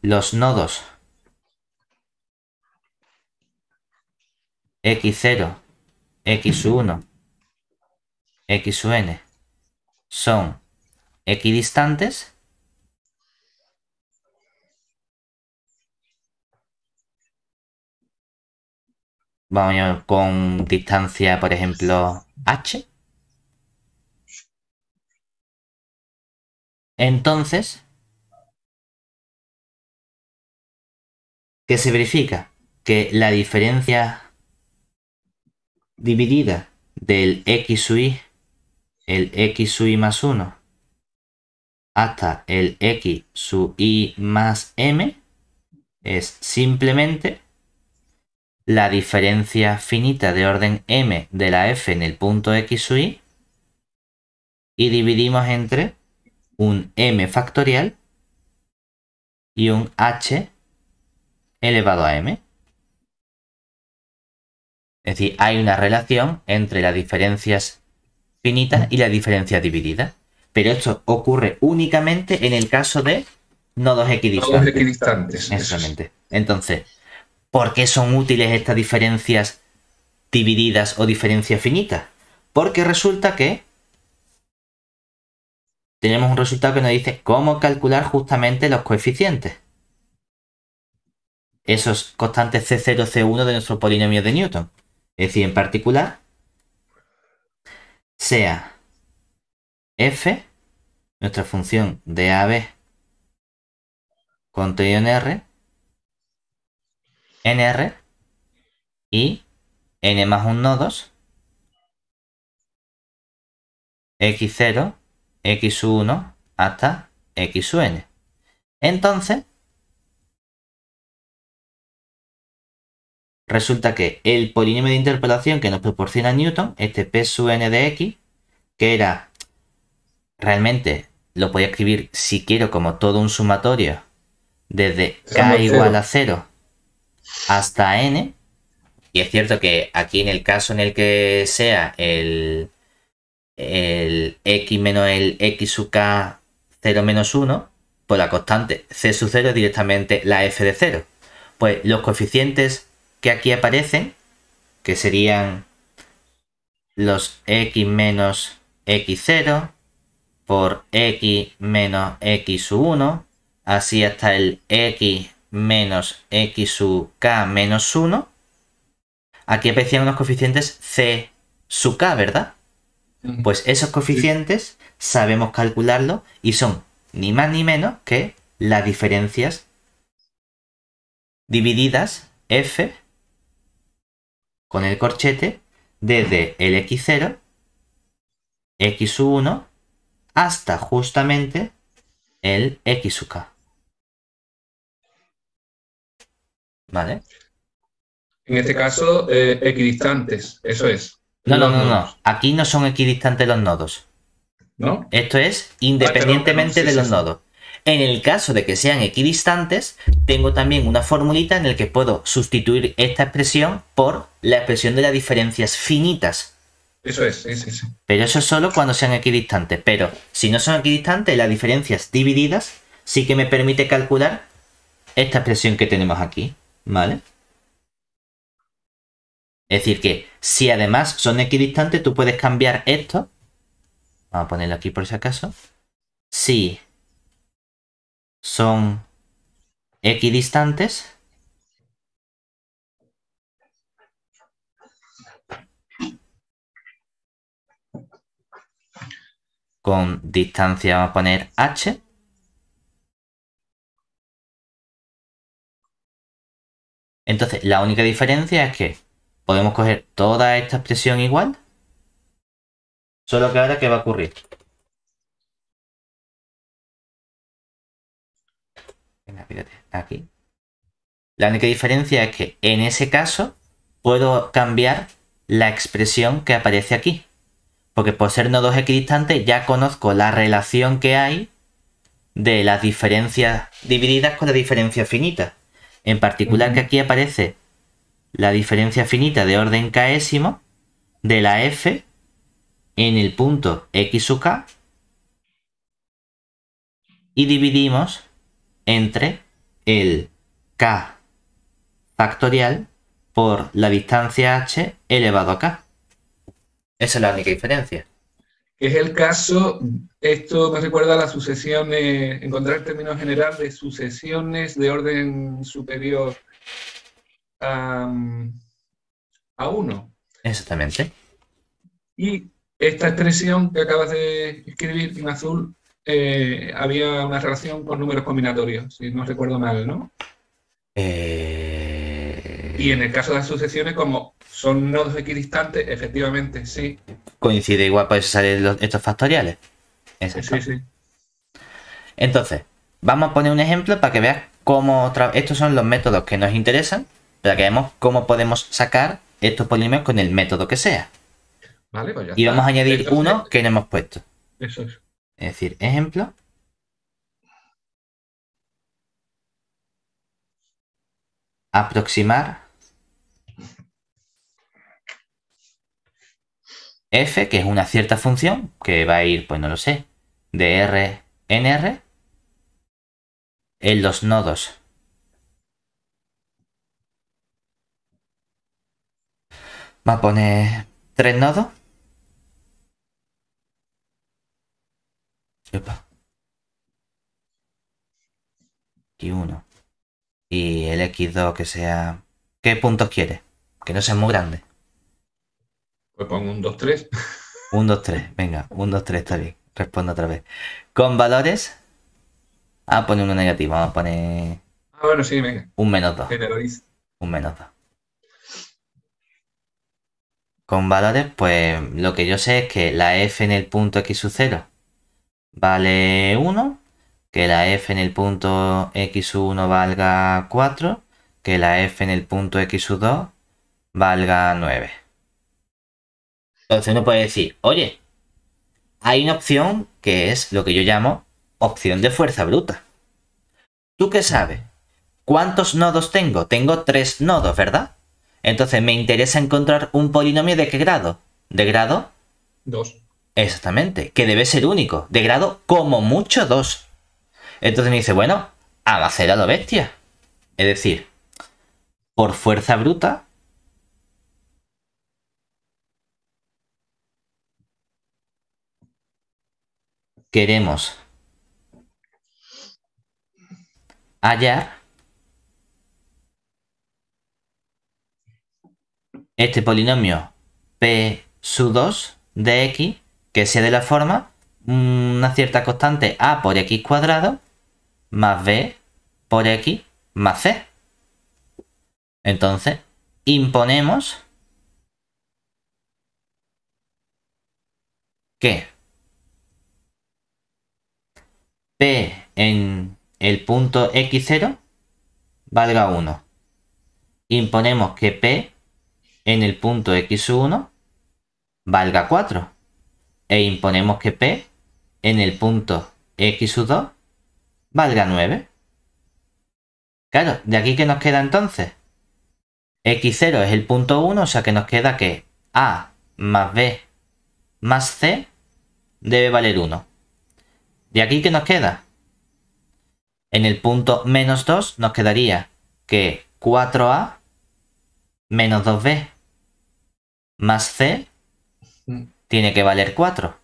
los nodos x0, x1, xn son equidistantes, vamos a ver con distancia, por ejemplo, h, entonces, ¿qué se verifica? Que la diferencia dividida del x sub i, el x sub i más 1, hasta el x sub i más m, es simplemente la diferencia finita de orden m de la f en el punto x sub i, y dividimos entre un m factorial y un h elevado a m. Es decir, hay una relación entre las diferencias finitas y las diferencias divididas. Pero esto ocurre únicamente en el caso de nodos equidistantes. Nodos equidistantes. Exactamente. Entonces, ¿por qué son útiles estas diferencias divididas o diferencias finitas? Porque resulta que tenemos un resultado que nos dice cómo calcular justamente los coeficientes. Esos constantes C0, C1 de nuestro polinomio de Newton. Es decir, en particular, sea f, nuestra función de AB contenido en R y n más 1 nodos x0, x1 hasta x sub n. Entonces, resulta que el polinomio de interpolación que nos proporciona Newton, este p sub n de x, que era, realmente lo podía escribir si quiero como todo un sumatorio desde k igual a 0 hasta n, y es cierto que aquí en el caso en el que sea el x menos el x sub k 0 menos 1, pues la constante c sub 0 es directamente la f de 0. Pues los coeficientes que aquí aparecen, que serían los x menos x0 por x menos x sub 1, así hasta el x menos x sub k menos 1. Aquí aparecían unos coeficientes c sub k, ¿verdad? Pues esos coeficientes sabemos calcularlos y son ni más ni menos que las diferencias divididas f con el corchete desde el x0, x sub 1 hasta justamente el x sub k. ¿Vale? En este caso, equidistantes, eso es. No. Aquí no son equidistantes los nodos. ¿No? Esto es independientemente de los nodos. En el caso de que sean equidistantes, tengo también una formulita en la que puedo sustituir esta expresión por la expresión de las diferencias finitas. Eso es, sí. Pero eso es solo cuando sean equidistantes. Pero si no son equidistantes, las diferencias divididas sí que me permite calcular esta expresión que tenemos aquí, ¿vale? Es decir que si además son equidistantes, tú puedes cambiar esto. Vamos a ponerlo aquí por si acaso. Si son equidistantes, con distancia vamos a poner h. Entonces, la única diferencia es que podemos coger toda esta expresión igual. Solo que ahora, ¿qué va a ocurrir? Venga, fíjate, aquí. La única diferencia es que en ese caso puedo cambiar la expresión que aparece aquí. Porque por ser nodos equidistantes ya conozco la relación que hay de las diferencias divididas con la diferencia finita. En particular que aquí aparece la diferencia finita de orden késimo de la f en el punto x sub k y dividimos entre el k factorial por la distancia h elevado a k. Esa es la única diferencia. Es el caso, esto me recuerda a las sucesiones, encontrar el término general de sucesiones de orden superior a 1. Exactamente. Y esta expresión que acabas de escribir en azul, había una relación con números combinatorios, si no recuerdo mal, ¿no? Y en el caso de las sucesiones, como son nodos equidistantes, efectivamente, sí. Coincide igual, por eso salen estos factoriales. Exacto. Sí, sí. Entonces, vamos a poner un ejemplo para que veas cómo... Estos son los métodos que nos interesan, para que veamos cómo podemos sacar estos polinomios con el método que sea. Vale, pues ya Y está. vamos a añadir Entonces, uno que no hemos puesto. eso es. Es decir, ejemplo. Aproximar f, que es una cierta función, que va a ir, pues no lo sé, de R en R, en los nodos va a poner 3 nodos. Epa. Y 1. Y el x2 que sea... ¿Qué puntos quiere? Que no sea muy grande. Pues pongo un 2, 3. 1, 2, 3. Venga, 1, 2, 3 está bien. Respondo otra vez. Con valores... a poner uno negativo. Vamos a poner Ah, bueno, sí, venga. un menos 2. Generaliza. Un menos 2. Con valores, pues lo que yo sé es que la f en el punto x sub 0 vale 1, que la f en el punto x sub 1 valga 4, que la f en el punto x sub 2 valga 9. Entonces uno puede decir, oye, hay una opción que es lo que yo llamo opción de fuerza bruta. ¿Tú qué sabes? ¿Cuántos nodos tengo? Tengo 3 nodos, ¿verdad? Entonces me interesa encontrar un polinomio de qué grado. ¿De grado? 2. Exactamente, que debe ser único. De grado como mucho 2. Entonces me dice, bueno, a hacer a lo bestia. Es decir, por fuerza bruta, queremos hallar este polinomio p sub 2 de x que sea de la forma una cierta constante a por x cuadrado más b por x más c. Entonces, imponemos que p en el punto x0 valga 1. Imponemos que p en el punto x1 valga 4. E imponemos que p en el punto x2 valga 9. Claro, ¿de aquí qué nos queda entonces? X0 es el punto 1, o sea que nos queda que a más b más c debe valer 1. ¿De aquí qué nos queda? En el punto menos 2 nos quedaría que 4a menos 2b más c tiene que valer 4.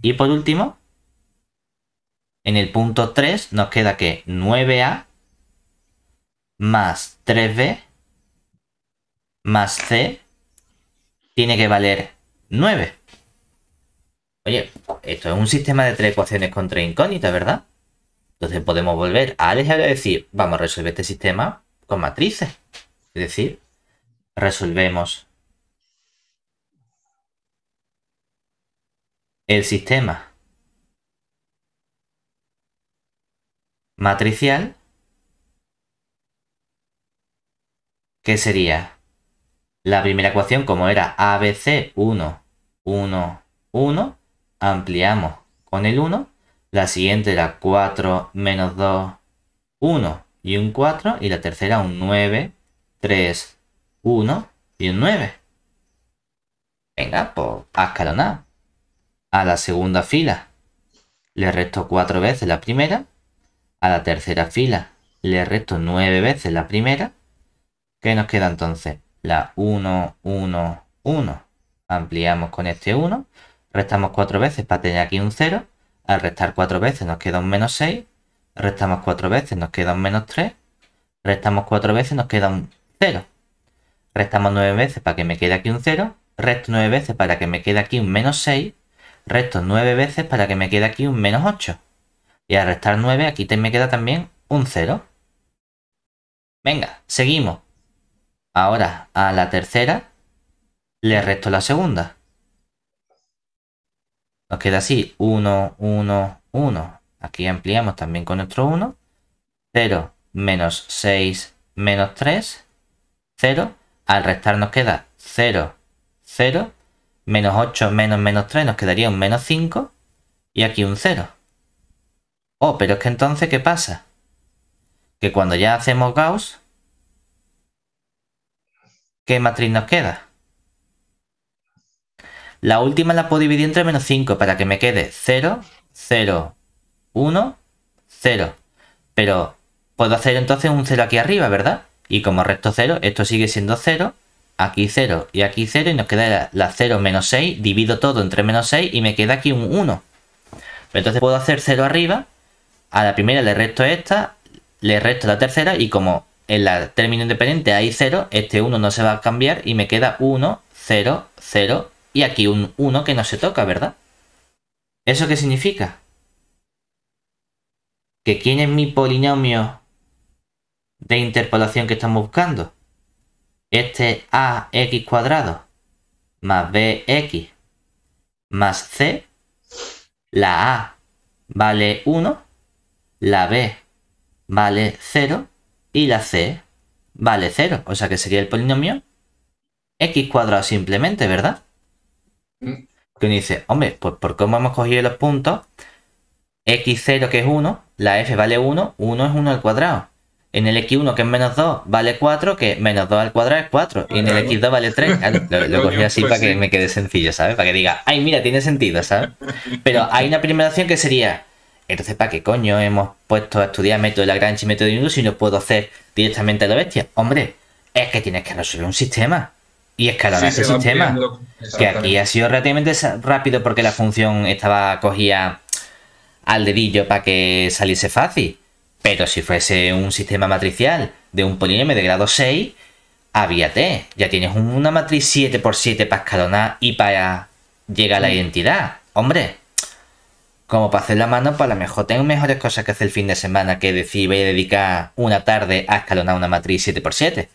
Y por último, en el punto 3 nos queda que 9a más 3b más c tiene que valer 9. Oye, esto es un sistema de 3 ecuaciones con 3 incógnitas, ¿verdad? Entonces podemos volver a álgebra y decir, vamos a resolver este sistema con matrices. Es decir, resolvemos el sistema matricial, que sería la primera ecuación como era ABC 1, 1, 1, ampliamos con el 1, la siguiente era 4 menos 2, 1 y un 4, y la tercera un 9, 3, 1 y un 9. Venga, pues a escalonar. A la segunda fila le resto 4 veces la primera. A la tercera fila le resto 9 veces la primera. ¿Qué nos queda entonces? La 1, 1, 1. Ampliamos con este 1. Restamos 4 veces para tener aquí un 0. Al restar 4 veces nos queda un menos 6. Restamos 4 veces, nos queda un menos 3. Restamos 4 veces, nos queda un 0. Restamos 9 veces para que me quede aquí un 0. Resto 9 veces para que me quede aquí un menos 6. Resto 9 veces para que me quede aquí un menos 8. Y al restar 9, aquí me queda también un 0. Venga, seguimos. Ahora a la tercera le resto la segunda. Nos queda así, 1, 1, 1. Aquí ampliamos también con nuestro 1. 0, menos 6, menos 3, 0. Al restar nos queda 0, 0. Menos 8, menos 3 nos quedaría un menos 5. Y aquí un 0. Oh, pero es que entonces, ¿qué pasa? Que cuando ya hacemos Gauss, ¿qué matriz nos queda? La última la puedo dividir entre menos 5 para que me quede 0, 0, 1, 0. Pero puedo hacer entonces un 0 aquí arriba, ¿verdad? Y como resto 0, esto sigue siendo 0. Aquí 0 y aquí 0 y nos queda la 0 menos 6. Divido todo entre menos 6 y me queda aquí un 1. Pero entonces puedo hacer 0 arriba. A la primera le resto esta, le resto la tercera y como en la término independiente hay 0, este 1 no se va a cambiar y me queda 1, 0, 0 y aquí un 1 que no se toca, ¿verdad? ¿Eso qué significa? ¿Que quién es mi polinomio de interpolación que estamos buscando? Este ax cuadrado más bx más c. La a vale 1, la b vale 0 y la c vale 0. O sea que sería el polinomio x cuadrado simplemente, ¿verdad? Que uno dice, hombre, pues por cómo hemos cogido los puntos, x0 que es 1, la f vale 1, 1 es 1 al cuadrado. En el x1 que es menos 2 vale 4, que menos 2 al cuadrado es 4. Y en el x2 vale 3. Claro, lo cogí así para que me quede sencillo, ¿sabes? Para que diga, ay, mira, tiene sentido, ¿sabes? Pero hay una primera opción que sería, entonces, ¿para qué coño hemos puesto a estudiar método de Lagrange y método de Newton si no puedo hacer directamente a lo bestia? Hombre, es que tienes que resolver un sistema y escalonar ese sistema. Que aquí ha sido relativamente rápido porque la función estaba cogida al dedillo para que saliese fácil. Pero si fuese un sistema matricial de un polinomio de grado 6, avíate. Ya tienes una matriz 7×7 para escalonar y para llegar a la identidad. Hombre, como para hacer la mano, pues a lo mejor tengo mejores cosas que hacer el fin de semana que decir voy a dedicar una tarde a escalonar una matriz 7×7.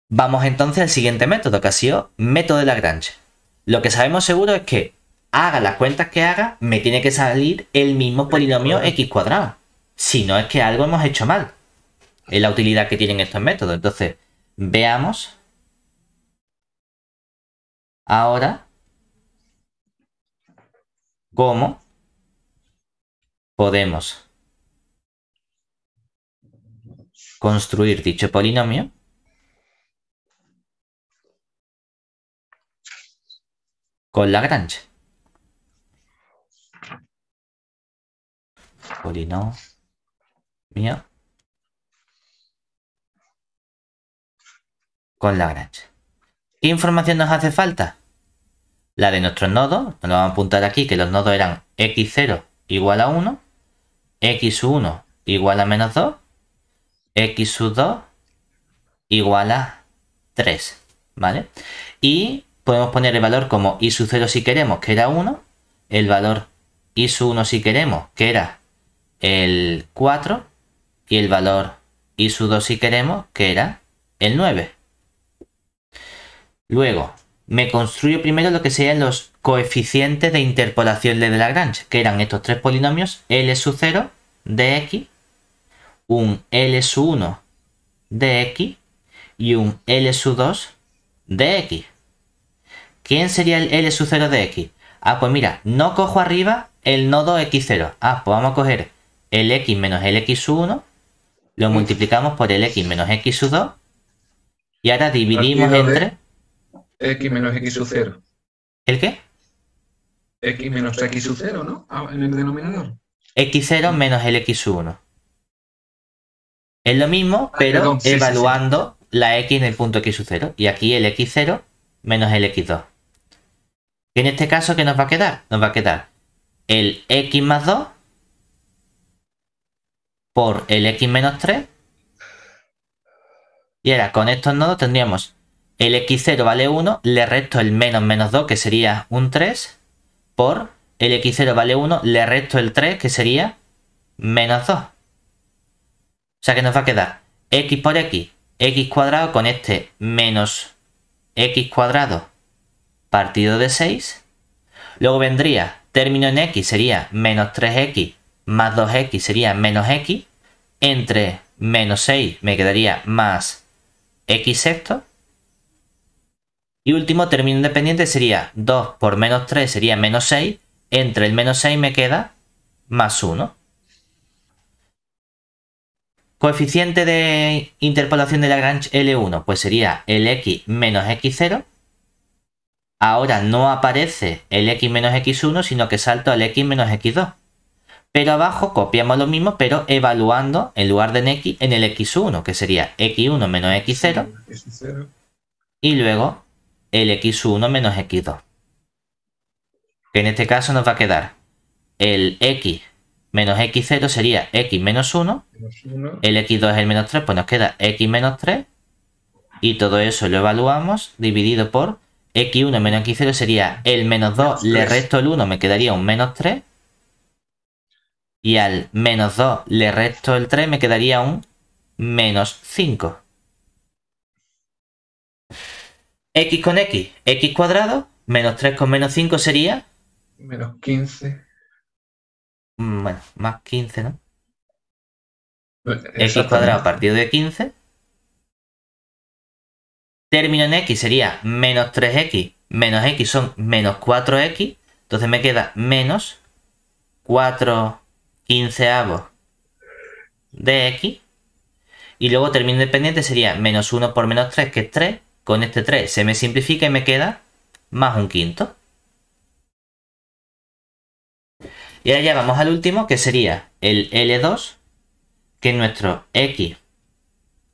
Vamos entonces al siguiente método, que ha sido método de Lagrange. Lo que sabemos seguro es que haga las cuentas que haga, me tiene que salir el mismo polinomio x cuadrado. Si no es que algo hemos hecho mal. Es la utilidad que tienen estos métodos. Entonces, veamos ahora cómo podemos construir dicho polinomio con Lagrange. Polinomio con Lagrange. ¿Qué información nos hace falta? La de nuestros nodos. Nos lo vamos a apuntar aquí, que los nodos eran x0 igual a 1, x1 igual a menos 2, x2 igual a 3, ¿vale? Y podemos poner el valor como i0 si queremos, que era 1, el valor i1 si queremos, que era el 4, y el valor i2 si queremos, que era el 9. Luego, me construyo primero lo que serían los coeficientes de interpolación de Lagrange, que eran estos tres polinomios, L0 de x, un L1 de x y un L2 de x. ¿Quién sería el L0 de x? Ah, pues mira, no cojo arriba el nodo x0. Ah, pues vamos a coger el x menos el x1, lo multiplicamos por el x menos x2 y ahora dividimos entre... x menos x0. ¿El qué? X menos X sub 0, ¿no? En el denominador. X0 menos el X1. Es lo mismo, pero perdón, sí, evaluando la X en el punto X sub 0. Y aquí el X0 menos el X2. Y en este caso, ¿qué nos va a quedar? Nos va a quedar el X más 2 por el X menos 3. Y ahora con estos nodos tendríamos el X0 vale 1, le resto el menos 2, que sería un 3, por el X0 vale 1, le resto el 3, que sería menos 2. O sea que nos va a quedar X por X, X cuadrado con este menos X cuadrado partido de 6. Luego vendría término en X, sería menos 3X más 2X sería menos X. Entre menos 6 me quedaría más X sexto. Y último término independiente sería 2 por menos 3 sería menos 6. Entre el menos 6 me queda más 1. Coeficiente de interpolación de Lagrange L1, pues sería el X menos X0. Ahora no aparece el X menos X1, sino que salto al X menos X2. Pero abajo copiamos lo mismo, pero evaluando en lugar de en X, en el X1, que sería X1 menos X0. Y luego el X1 menos X2. Que en este caso nos va a quedar el X menos X0 sería X menos 1. El X2 es el menos 3, pues nos queda X menos 3. Y todo eso lo evaluamos dividido por X1 menos X0 sería el menos 2. Le resto el 1, me quedaría un menos 3. Y al menos 2 le resto el 3, me quedaría un menos 5. X con X, X cuadrado, menos 3 con menos 5 sería... menos 15. Bueno, más 15, ¿no? X cuadrado partido de 15. Término en X sería menos 3X, menos X son menos 4X. Entonces me queda menos 4 quinceavos de X. Y luego término independiente sería menos 1 por menos 3, que es 3. Con este 3 se me simplifica y me queda más un quinto. Y ahora ya vamos al último, que sería el L2, que es nuestro X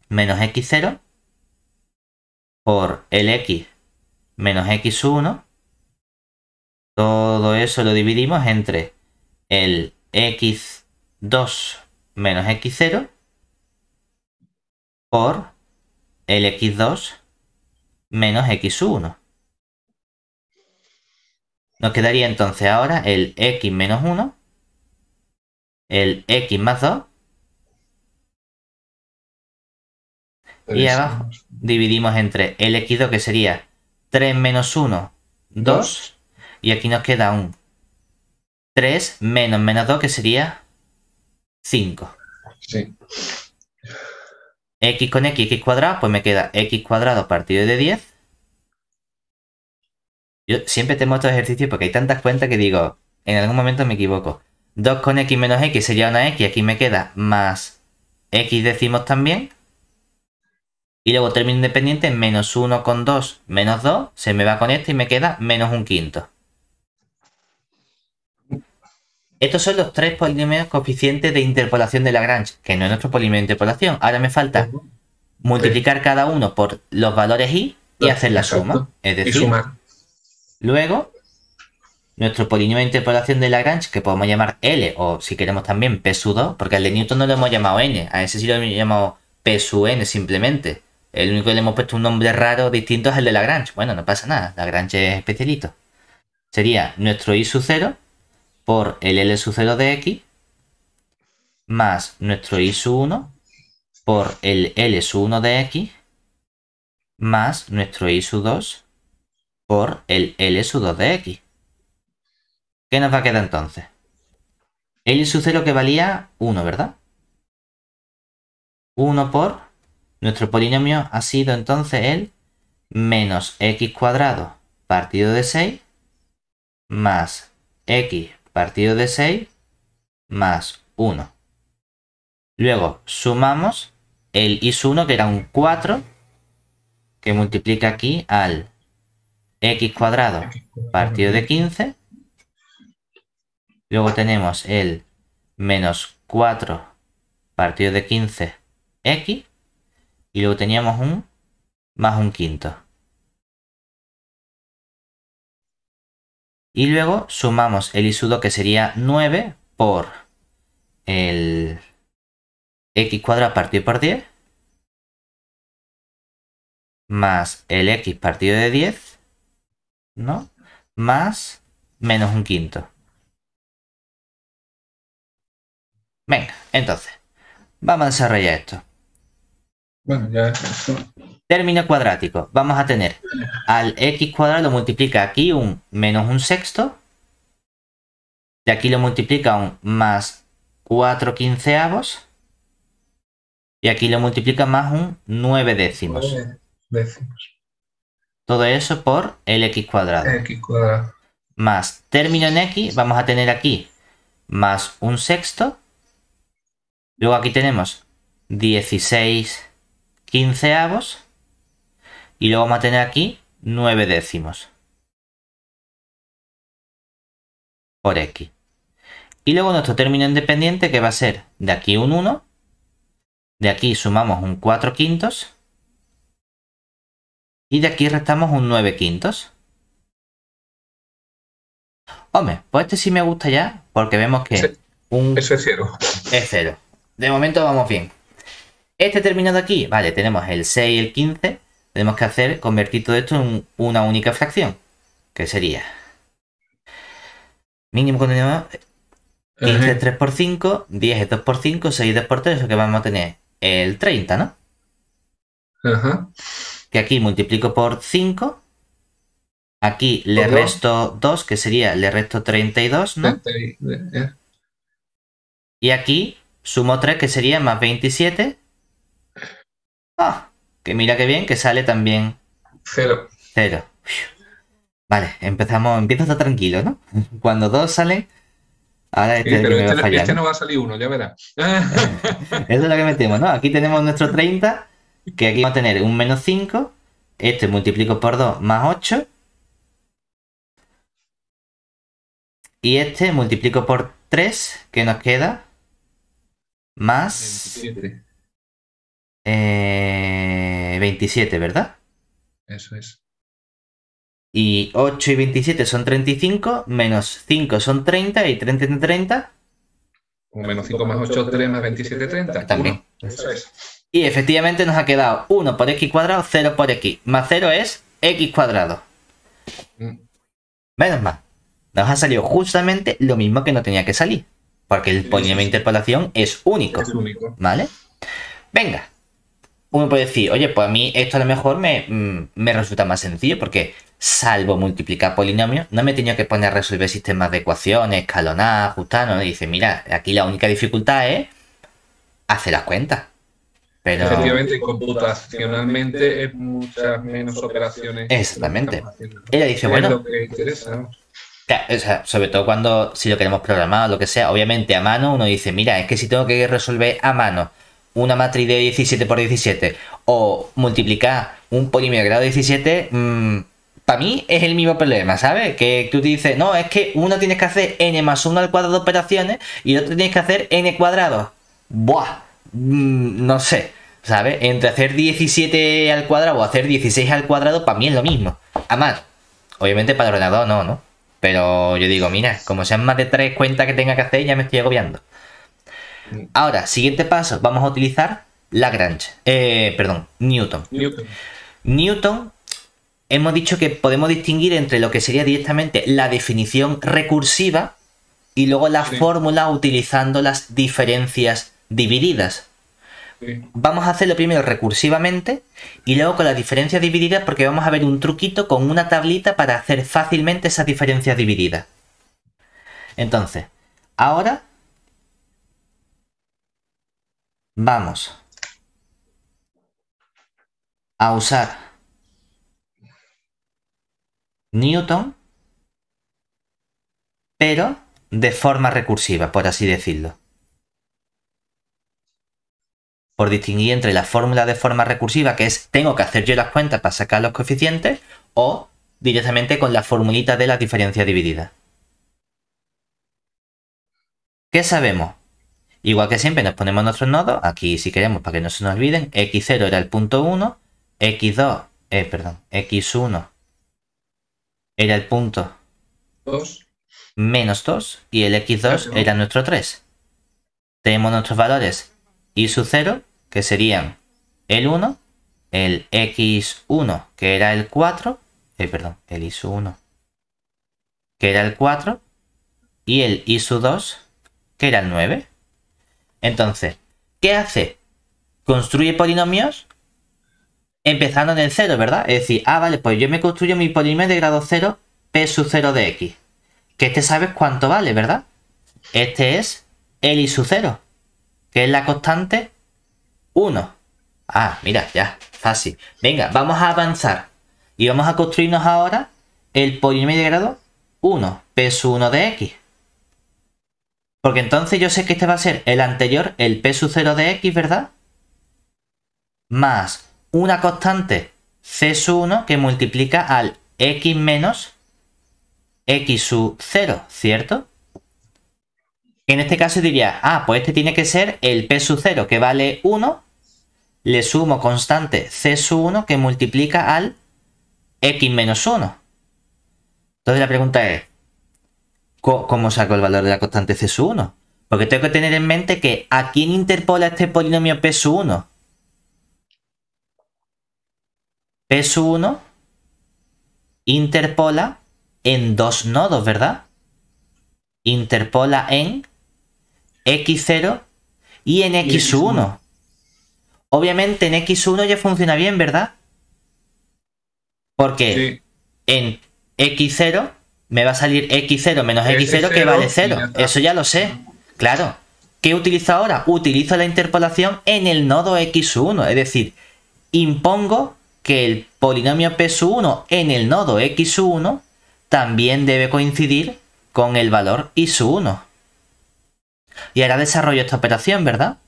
menos X0 por el X menos X1. Todo eso lo dividimos entre el X2 menos X0 por el X2 menos X1. Nos quedaría entonces ahora el X menos 1, el X más 2, y abajo dividimos entre el X2, que sería 3 menos 1, 2, y aquí nos queda un 3 menos menos 2, que sería 5. Sí. X con X, X cuadrado, pues me queda X cuadrado partido de 10. Yo siempre tengo estos ejercicios porque hay tantas cuentas que digo, en algún momento me equivoco. 2 con X menos X sería una X, aquí me queda más X decimos también. Y luego término independiente, menos 1 con 2 menos 2, se me va con este y me queda menos un quinto. Estos son los 3 polinomios coeficientes de interpolación de Lagrange, que no es nuestro polinomio de interpolación. Ahora me falta multiplicar cada uno por los valores y hacer la suma. Es decir, sumar. Luego, nuestro polinomio de interpolación de Lagrange, que podemos llamar L, o si queremos también P sub 2, porque al de Newton no lo hemos llamado N, a ese sí lo hemos llamado P sub N simplemente. El único que le hemos puesto un nombre raro distinto es el de Lagrange. Bueno, no pasa nada, Lagrange es especialito. Sería nuestro I sub 0 por el L sub 0 de X más nuestro I sub 1 por el L sub 1 de X más nuestro I sub 2 por el L sub 2 de X. ¿Qué nos va a quedar entonces? El I sub 0 que valía 1, ¿verdad? 1 por... Nuestro polinomio ha sido entonces el menos X cuadrado partido de 6 más X partido de 6 más 1. Luego sumamos el I sub 1, que era un 4, que multiplica aquí al X cuadrado partido de 15 Luego tenemos el menos 4 partido de 15 x. Y luego teníamos un más un quinto. Y luego sumamos el isudo, que sería 9 por el x cuadrado partido por 10. Más el x partido de 10. ¿No? Más menos un quinto. Venga, entonces, vamos a desarrollar esto. Bueno, ya. Término cuadrático. Vamos a tener al x cuadrado lo multiplica aquí un menos un sexto. De aquí lo multiplica un más 4 quinceavos. Y aquí lo multiplica más un 9 décimos. 9 décimos. Todo eso por el x cuadrado. X cuadrado. Más término en x, vamos a tener aquí más un sexto. Luego aquí tenemos 16 quinceavos. Y luego vamos a tener aquí 9 décimos. Por x. Y luego nuestro término independiente, que va a ser de aquí un 1. De aquí sumamos un 4 quintos. Y de aquí restamos un 9 quintos. Hombre, pues este sí me gusta ya, porque vemos que Eso es 0. Es 0. De momento vamos bien. Este término de aquí, vale, tenemos el 6 y el 15. Tenemos que convertir todo esto en una única fracción. Que sería mínimo continuo. 15 es 3 por 5, 10 es 2 por 5, 6 es 2 por 3, eso que vamos a tener el 30, ¿no? Ajá. Que aquí multiplico por 5. Aquí le Por resto 2, que sería, le resto 32, ¿no? Y aquí sumo 3, que sería más 27. Ah, que mira que bien, que sale también 0. 0. Vale, empieza a estar tranquilo, ¿no? Cuando 2 salen, ahora Sí, este pero me va a fallar, este ¿no? no va a salir 1, ya verás. Eso es lo que metemos, ¿no? Aquí tenemos nuestro 30, que aquí vamos a tener un menos 5. Este multiplico por 2 más 8. Y este multiplico por 3, que nos queda más 27. 27, ¿verdad? Eso es. Y 8 y 27 son 35, menos 5 son 30 y 30 entre 30. Un menos 5 más 8, 3 más 27, 30. También. 1. Eso es. Y efectivamente nos ha quedado 1 por x cuadrado, 0 por x. Más 0 es x cuadrado. Menos mal. Nos ha salido justamente lo mismo que no tenía que salir. Porque el polinomio de interpolación es único. Es único. ¿Vale? Venga. Uno puede decir, oye, pues a mí esto a lo mejor me resulta más sencillo porque, salvo multiplicar polinomios, no me he tenido que poner a resolver sistemas de ecuaciones, escalonar, ajustar, ¿no? Y dice, mira, aquí la única dificultad es hacer las cuentas. Pero... Efectivamente, computacionalmente es muchas menos operaciones. Exactamente. Ella dice, bueno... Es lo que interesa, ¿no? Claro, o sea, sobre todo cuando, si lo queremos programar o lo que sea, obviamente a mano uno dice, mira, es que si tengo que resolver a mano una matriz de 17 por 17 o multiplicar un polinomio de grado 17, para mí es el mismo problema, ¿sabes? Que tú te dices, no, es que uno tienes que hacer n más 1 al cuadrado de operaciones y el otro tienes que hacer n cuadrado. Buah, no sé, ¿sabes? Entre hacer 17 al cuadrado o hacer 16 al cuadrado, para mí es lo mismo, a mano. Obviamente para el ordenador no. Pero yo digo, mira, como sean más de 3 cuentas que tenga que hacer, ya me estoy agobiando. Ahora, siguiente paso, vamos a utilizar Lagrange. Newton. Newton, hemos dicho que podemos distinguir entre lo que sería directamente la definición recursiva y luego la fórmula utilizando las diferencias divididas. Sí. Vamos a hacerlo primero recursivamente y luego con las diferencias divididas, porque vamos a ver un truquito con una tablita para hacer fácilmente esas diferencias divididas. Entonces, ahora vamos a usar Newton, pero de forma recursiva, por así decirlo. Por distinguir entre la fórmula de forma recursiva, que es tengo que hacer yo las cuentas para sacar los coeficientes, o directamente con la formulita de la diferencia dividida. ¿qué sabemos? Igual que siempre nos ponemos nuestros nodos, aquí si queremos para que no se nos olviden, x0 era el punto 1, x2, x1 era el punto 2. menos 2 y el x2 era nuestro 3. Tenemos nuestros valores y su 0, que serían el 1, el x1, que era el 4, el i su 1, que era el 4, y el i su 2, que era el 9. Entonces, ¿qué hace? Construye polinomios empezando en el 0, ¿verdad? Es decir, vale, pues yo me construyo mi polinomio de grado 0, p sub 0 de x. Que este sabes cuánto vale, ¿verdad? Este es el i sub 0, que es la constante 1. Mira, ya, fácil. Venga, vamos a avanzar. Y vamos a construirnos ahora el polinomio de grado 1, p sub 1 de x. Porque entonces yo sé que este va a ser el anterior, el p sub 0 de x, ¿verdad? Más una constante c sub 1 que multiplica al x menos x sub 0, ¿cierto? En este caso diría, pues este tiene que ser el p sub 0 que vale 1, le sumo constante c sub 1 que multiplica al x menos 1. Entonces la pregunta es, ¿cómo saco el valor de la constante c sub 1? Porque tengo que tener en mente que ¿a quién interpola este polinomio p sub 1? P sub 1 interpola en dos nodos, ¿verdad? Interpola en x0 y en x sub 1. Obviamente en x sub 1 ya funciona bien, ¿verdad? Porque en x0 me va a salir x0 menos x0 que vale 0. Eso ya lo sé. Claro. ¿Qué utilizo ahora? Utilizo la interpolación en el nodo x sub 1. Es decir, impongo que el polinomio p sub 1 en el nodo x sub 1 también debe coincidir con el valor i sub 1. Y ahora desarrollo esta operación, ¿verdad?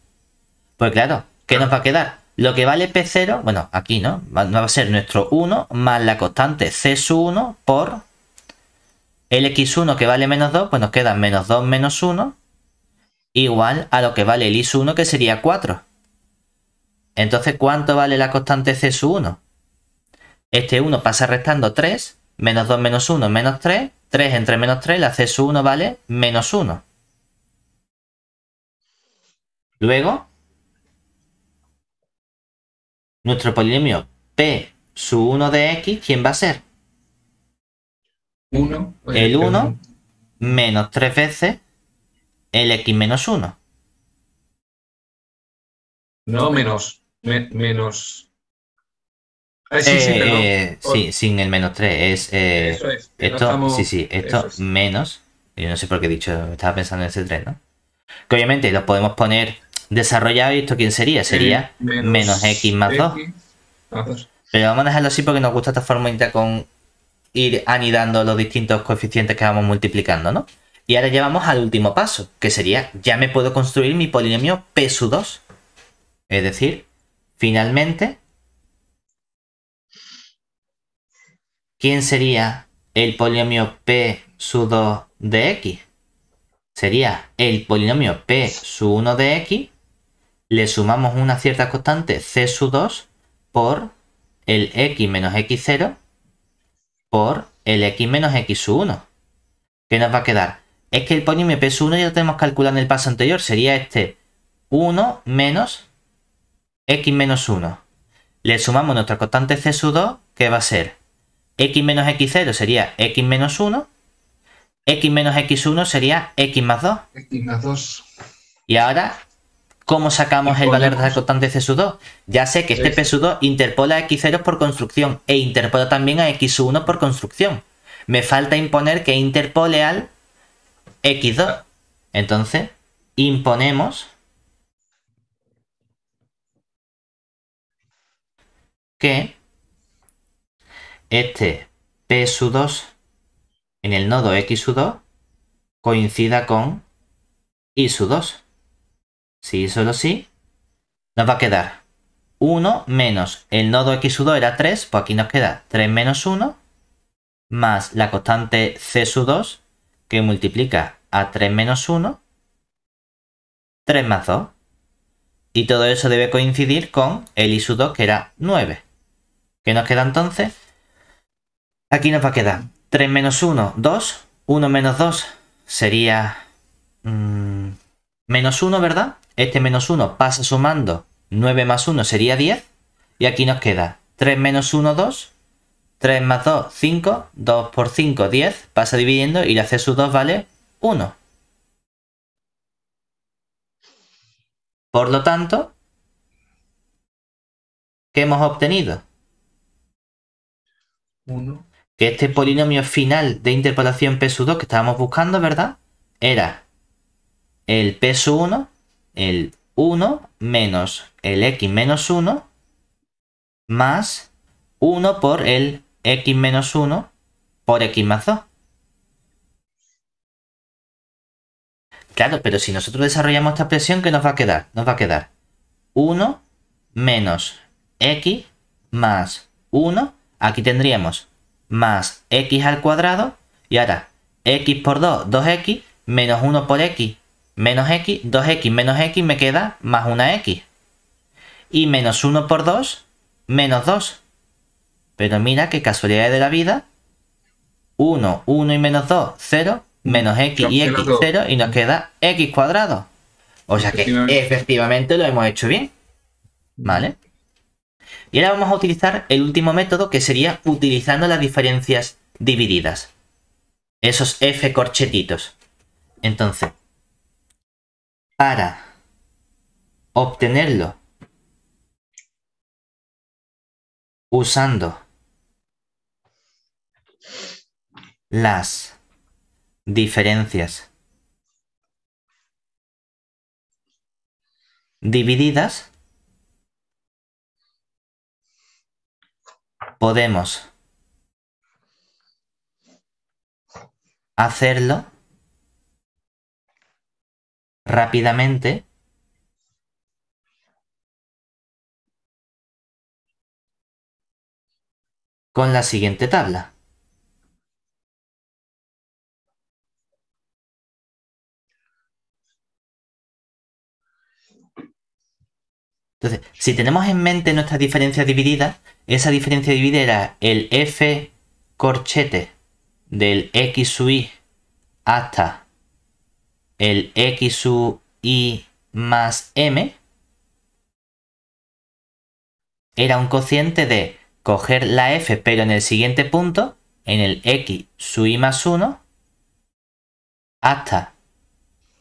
Pues claro, ¿qué nos va a quedar? Lo que vale p0, bueno, aquí no, va a ser nuestro 1 más la constante c sub 1 por el x1 que vale menos 2, pues nos queda menos 2 menos 1 igual a lo que vale el i sub 1 que sería 4. Entonces, ¿cuánto vale la constante c sub 1? Este 1 pasa restando 3, menos 2 menos 1 menos 3, 3 entre menos 3, la c sub 1 vale menos 1. Luego, nuestro polinomio p sub 1 de x, ¿quién va a ser? 1. El 1 menos 3 veces el x menos 1. No, menos. Sí, sin el menos 3. Eso es. Esto, estamos... esto es. Menos. Yo no sé por qué he dicho, estaba pensando en ese 3, ¿no? Que obviamente lo podemos poner desarrollado y esto ¿quién sería? Sería menos x más 2. Pero vamos a dejarlo así porque nos gusta esta formulita con ir anidando los distintos coeficientes que vamos multiplicando, ¿no? Y ahora ya vamos al último paso, que sería, ya me puedo construir mi polinomio p sub 2. Es decir, finalmente, ¿quién sería el polinomio p sub 2 de x? Sería el polinomio p sub 1 de x, le sumamos una cierta constante c sub 2 por el x menos x0 por el x menos x sub 1. ¿Qué nos va a quedar? Es que el polinomio p sub 1 ya lo tenemos calculado en el paso anterior. Sería este 1 menos x menos 1. Le sumamos nuestra constante c sub 2, que va a ser x menos x0 sería x menos 1. X menos x1 sería x más 2. X más 2. Y ahora, ¿cómo sacamos el valor de la constante c sub 2? Ya sé que este p sub 2 interpola a x0 por construcción e interpola también a x1 por construcción. Me falta imponer que interpole al x2. Entonces, imponemos que este p sub 2 en el nodo x sub 2 coincida con y sub 2. Si y solo sí, nos va a quedar 1 menos el nodo x sub 2 era 3, pues aquí nos queda 3 menos 1, más la constante c sub 2, que multiplica a 3 menos 1, 3 más 2. Y todo eso debe coincidir con el I sub 2, que era 9. ¿Qué nos queda entonces? Aquí nos va a quedar 3 menos 1, 2. 1 menos 2 sería menos 1, ¿verdad? Este menos 1 pasa sumando. 9 más 1 sería 10. Y aquí nos queda 3 menos 1, 2. 3 más 2, 5. 2 por 5, 10. Pasa dividiendo y la C sub 2 vale 1. Por lo tanto, ¿qué hemos obtenido? 1. Que este polinomio final de interpolación P sub 2 que estábamos buscando, ¿verdad? Era el P sub 1, el 1 menos el X menos 1 más 1 por el X menos 1 por X más 2. Claro, pero si nosotros desarrollamos esta expresión, ¿qué nos va a quedar? Nos va a quedar 1 menos X más 1. Aquí tendríamos más X al cuadrado. Y ahora X por 2, 2X, menos 1 por X, menos X, 2X menos X me queda más una X. Y menos 1 por 2, menos 2. Pero mira qué casualidad de la vida. 1, 1 y menos 2, 0. Menos X y X, 0. Y nos queda X cuadrado. O sea que efectivamente lo hemos hecho bien. ¿Vale? Y ahora vamos a utilizar el último método, que sería utilizando las diferencias divididas. Esos F corchetitos. Entonces, para obtenerlo usando las diferencias divididas, podemos hacerlo rápidamente con la siguiente tabla. Entonces, si tenemos en mente nuestra diferencia dividida, esa diferencia dividida era el F corchete del X sub I hasta el X sub I más M. Era un cociente de coger la F, pero en el siguiente punto, en el X sub I más 1, hasta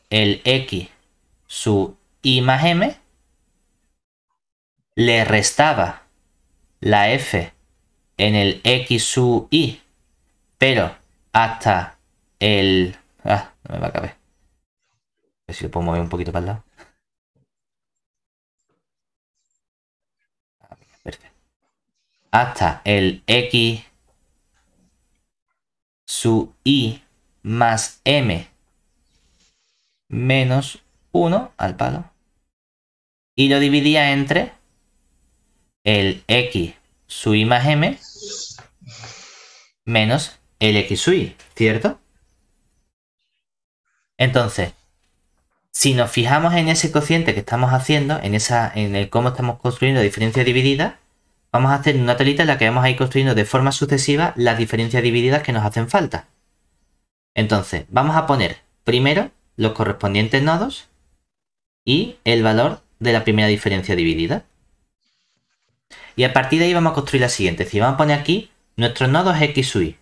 el X sub I más M, le restaba la F en el X sub I, pero hasta el... no me va a caber. A ver si lo puedo mover un poquito para el lado. Perfecto. Hasta el X sub I más M menos 1 al palo. Y lo dividía entre el X sub I más M menos el X sub I, ¿cierto? Entonces, si nos fijamos en ese cociente que estamos haciendo, en el cómo estamos construyendo diferencias divididas, vamos a hacer una tablita en la que vamos a ir construyendo de forma sucesiva las diferencias divididas que nos hacen falta. Entonces, vamos a poner primero los correspondientes nodos y el valor de la primera diferencia dividida. Y a partir de ahí vamos a construir la siguiente. Es decir, vamos a poner aquí nuestros nodos X sub I.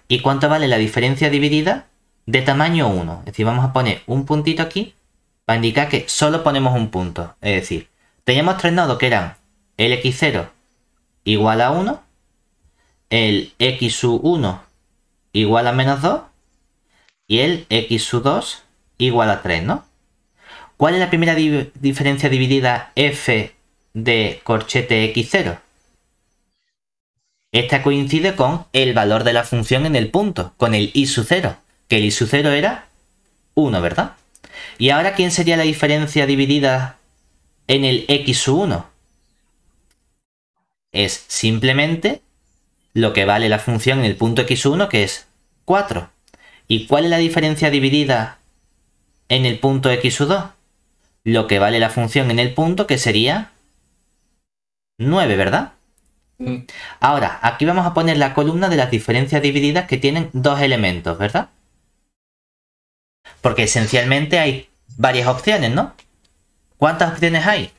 ¿Y cuánto vale la diferencia dividida? De tamaño 1. Es decir, vamos a poner un puntito aquí para indicar que solo ponemos un punto. Es decir, teníamos tres nodos que eran el X0 igual a 1, el X sub 1 igual a menos 2 y el X sub 2 igual a 3, ¿no? ¿Cuál es la primera diferencia dividida F de corchete X0? Esta coincide con el valor de la función en el punto, con el I sub 0, que el I sub 0 era 1, ¿verdad? Y ahora, ¿quién sería la diferencia dividida en el X sub 1? Es simplemente lo que vale la función en el punto X sub 1, que es 4. ¿Y cuál es la diferencia dividida en el punto X sub 2? lo que vale la función en el punto, que sería 9, ¿verdad? Ahora, aquí vamos a poner la columna de las diferencias divididas que tienen dos elementos, ¿verdad? Porque esencialmente hay varias opciones, ¿no? ¿Cuántas opciones hay?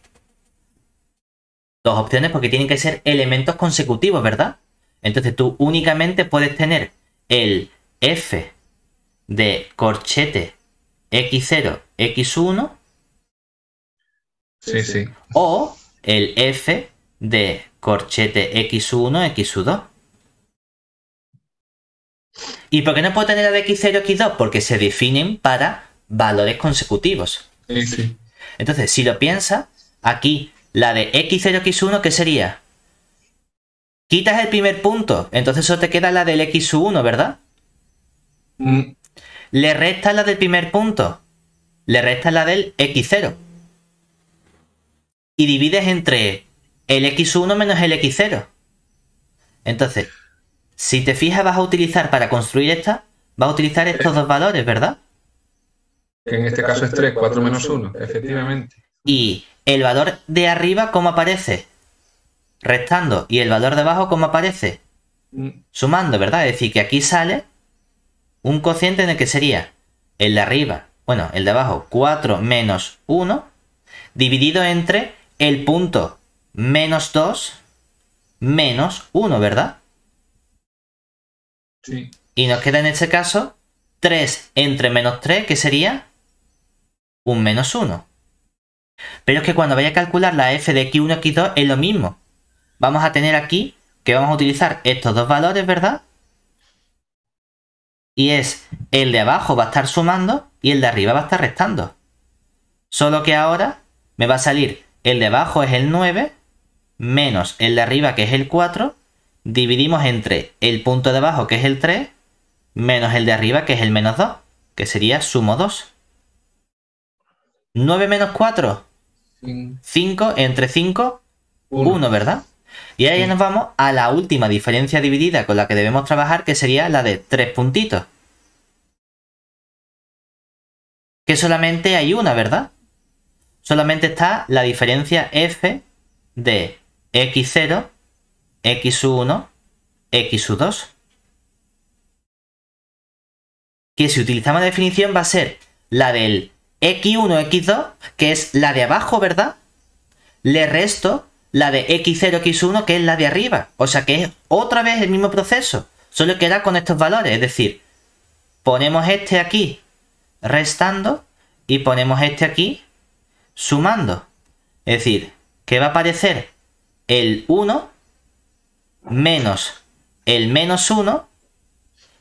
Dos opciones porque tienen que ser elementos consecutivos, ¿verdad? Entonces tú únicamente puedes tener el f de corchete x0, x1. Sí, sí. O el f de corchete x1, x2. ¿Y por qué no puedo tener la de x0, x2? Porque se definen para valores consecutivos. Sí, sí. Entonces, si lo piensas, aquí la de x0, x1, ¿qué sería? Quitas el primer punto, entonces solo te queda la del x1, ¿verdad? Le restas la del primer punto, le restas la del x0. Y divides entre el x1 menos el x0. Entonces, si te fijas, vas a utilizar para construir esta, vas a utilizar estos dos valores, ¿verdad? En este caso es 3, 4 menos 1, efectivamente. Y el valor de arriba, ¿cómo aparece? Restando. Y el valor de abajo, ¿cómo aparece? Sumando, ¿verdad? Es decir, que aquí sale un cociente en el que sería el de arriba, bueno, el de abajo, 4 menos 1, dividido entre el punto menos 2 menos 1, ¿verdad? Sí. Y nos queda en este caso 3 entre menos 3, que sería un menos 1. Pero es que cuando vaya a calcular la f de x1, x2 es lo mismo. Vamos a tener aquí que vamos a utilizar estos dos valores, ¿verdad? Y es el de abajo va a estar sumando y el de arriba va a estar restando. Solo que ahora me va a salir el de abajo es el 9 menos el de arriba, que es el 4. Dividimos entre el punto de abajo, que es el 3, menos el de arriba, que es el menos 2, que sería sumo 2. 9 menos 4, 5, entre 5, 1, ¿verdad? Y ahí nos vamos a la última diferencia dividida con la que debemos trabajar, que sería la de 3 puntitos. Que solamente hay una, ¿verdad? Solamente está la diferencia f de x0, x1, x2. Que si utilizamos la definición va a ser la del x1, x2, que es la de abajo, ¿verdad? Le resto la de x0, x1, que es la de arriba. O sea que es otra vez el mismo proceso, solo que era con estos valores. Es decir, ponemos este aquí restando y ponemos este aquí sumando. Es decir, que va a aparecer el 1 menos el menos 1,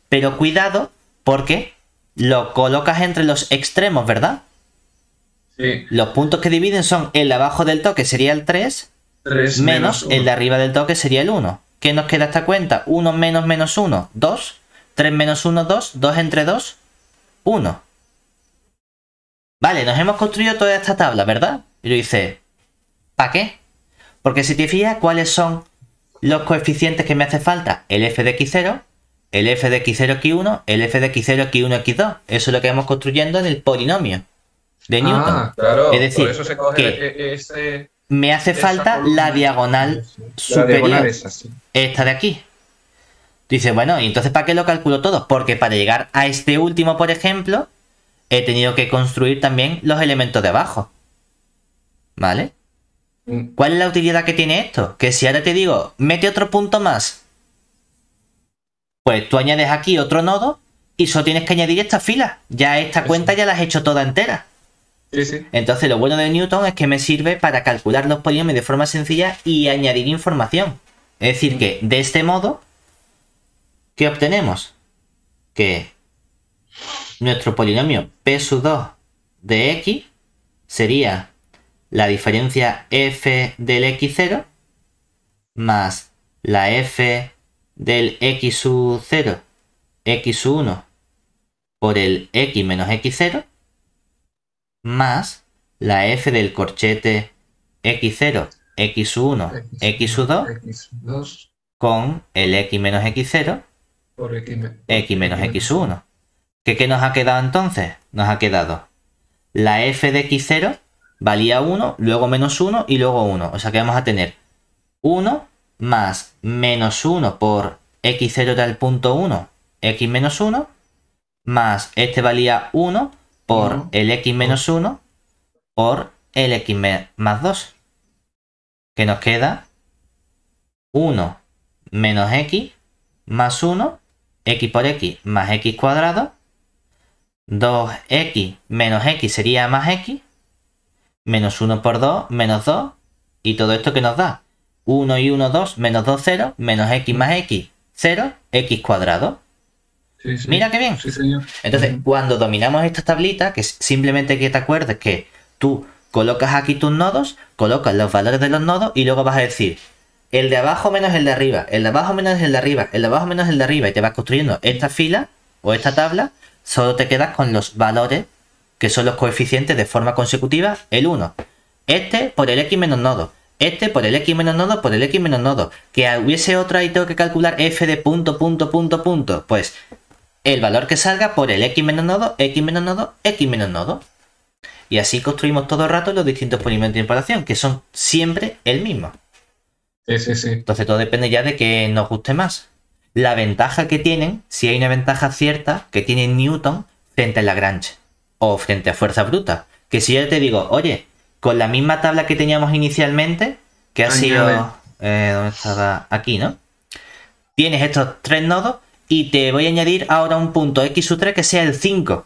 pero cuidado porque lo colocas entre los extremos, ¿verdad? Sí. Los puntos que dividen son el de abajo del todo, que sería el 3 menos el de arriba del todo, que sería el 1. ¿Qué nos queda esta cuenta? 1 menos menos 1, 2. 3 menos 1, 2. 2 entre 2, 1. Vale, nos hemos construido toda esta tabla, ¿verdad? Y lo dice, ¿para qué? Porque si te fijas, ¿cuáles son los coeficientes que me hace falta? El f de x0, el f de x0, x1, el f de x0, x1, x2. Eso es lo que vamos construyendo en el polinomio de Newton. Claro, es decir, por eso se coge que me hace falta la diagonal superior, diagonal esa, sí. Esta de aquí. Dice, bueno, ¿y entonces para qué lo calculo todo? Porque para llegar a este último, por ejemplo, he tenido que construir también los elementos de abajo. ¿Vale? ¿Cuál es la utilidad que tiene esto? Que si ahora te digo, mete otro punto más, pues tú añades aquí otro nodo y solo tienes que añadir esta fila. Ya esta cuenta ya la has hecho toda entera. Sí, sí. Entonces lo bueno de Newton es que me sirve para calcular los polinomios de forma sencilla y añadir información. Es decir, que de este modo, ¿qué obtenemos? Que nuestro polinomio P sub 2 de x sería la diferencia f del x0 más la f del x sub 0, x1 por el x menos x0 más la f del corchete x0, x1, x2 con el x menos x0 por x menos x1. ¿Qué nos ha quedado entonces? Nos ha quedado la f de x0 valía 1, luego menos 1 y luego 1. O sea que vamos a tener 1 más menos 1 por x0 era el punto 1, x menos 1, más este valía 1 por el x menos 1 por el x más 2. Que nos queda 1 menos x más 1, x por x más x cuadrado, 2x menos x sería más x, menos 1 por 2, menos 2, y todo esto que nos da 1 y 1, 2, menos 2, 0, menos x más x, 0, x cuadrado. Sí, sí. Mira qué bien. Sí, señor. Entonces, cuando dominamos esta tablita, que simplemente que te acuerdes que tú colocas aquí tus nodos, colocas los valores de los nodos y luego vas a decir el de abajo menos el de arriba, el de abajo menos el de arriba, el de abajo menos el de arriba, y te vas construyendo esta fila o esta tabla. Solo te quedas con los valores que son los coeficientes de forma consecutiva, el 1. Este por el x menos nodo, este por el x menos nodo, por el x menos nodo. Que hubiese otra y tengo que calcular f de punto, punto, punto, punto. Pues el valor que salga por el x menos nodo, x menos nodo, x menos nodo. Y así construimos todo el rato los distintos polinomios de interpolación, que son siempre el mismo. Sí, sí, sí. Entonces todo depende ya de que nos guste más. La ventaja que tienen, si hay una ventaja cierta, que tiene Newton frente a Lagrange o frente a fuerza bruta. Que si yo te digo, oye, con la misma tabla que teníamos inicialmente, que ha sido... ¿dónde estaba? Aquí, ¿no? Tienes estos tres nodos y te voy a añadir ahora un punto x sub 3 que sea el 5.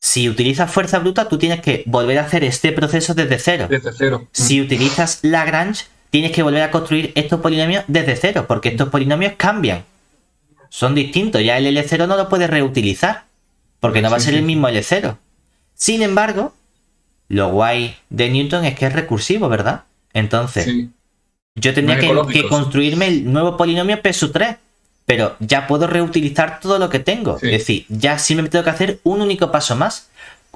Si utilizas fuerza bruta, tú tienes que volver a hacer este proceso desde cero. Desde cero. Si utilizas Lagrange, tienes que volver a construir estos polinomios desde cero, porque estos polinomios cambian. Son distintos. Ya el L0 no lo puedes reutilizar, porque no va a ser el mismo L0. Sin embargo, lo guay de Newton es que es recursivo, ¿verdad? Entonces, yo tendría que construirme el nuevo polinomio P sub 3, pero ya puedo reutilizar todo lo que tengo. Es decir, ya simplemente tengo que hacer un único paso más.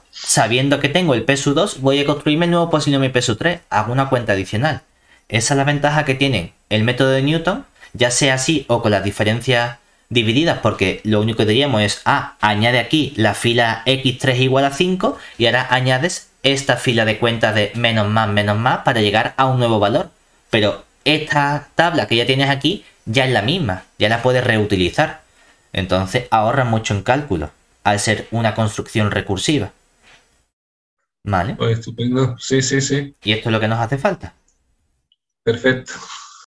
Sabiendo que tengo el P sub 2, voy a construirme el nuevo polinomio P sub 3. Hago una cuenta adicional. Esa es la ventaja que tiene el método de Newton, ya sea así o con las diferencias divididas, porque lo único que diríamos es, añade aquí la fila x3 igual a 5 y ahora añades esta fila de cuentas de menos más para llegar a un nuevo valor. Pero esta tabla que ya tienes aquí ya es la misma, ya la puedes reutilizar. Entonces ahorra mucho en cálculo al ser una construcción recursiva. ¿Vale? Pues estupendo. Sí, sí, sí. Y esto es lo que nos hace falta. Perfecto.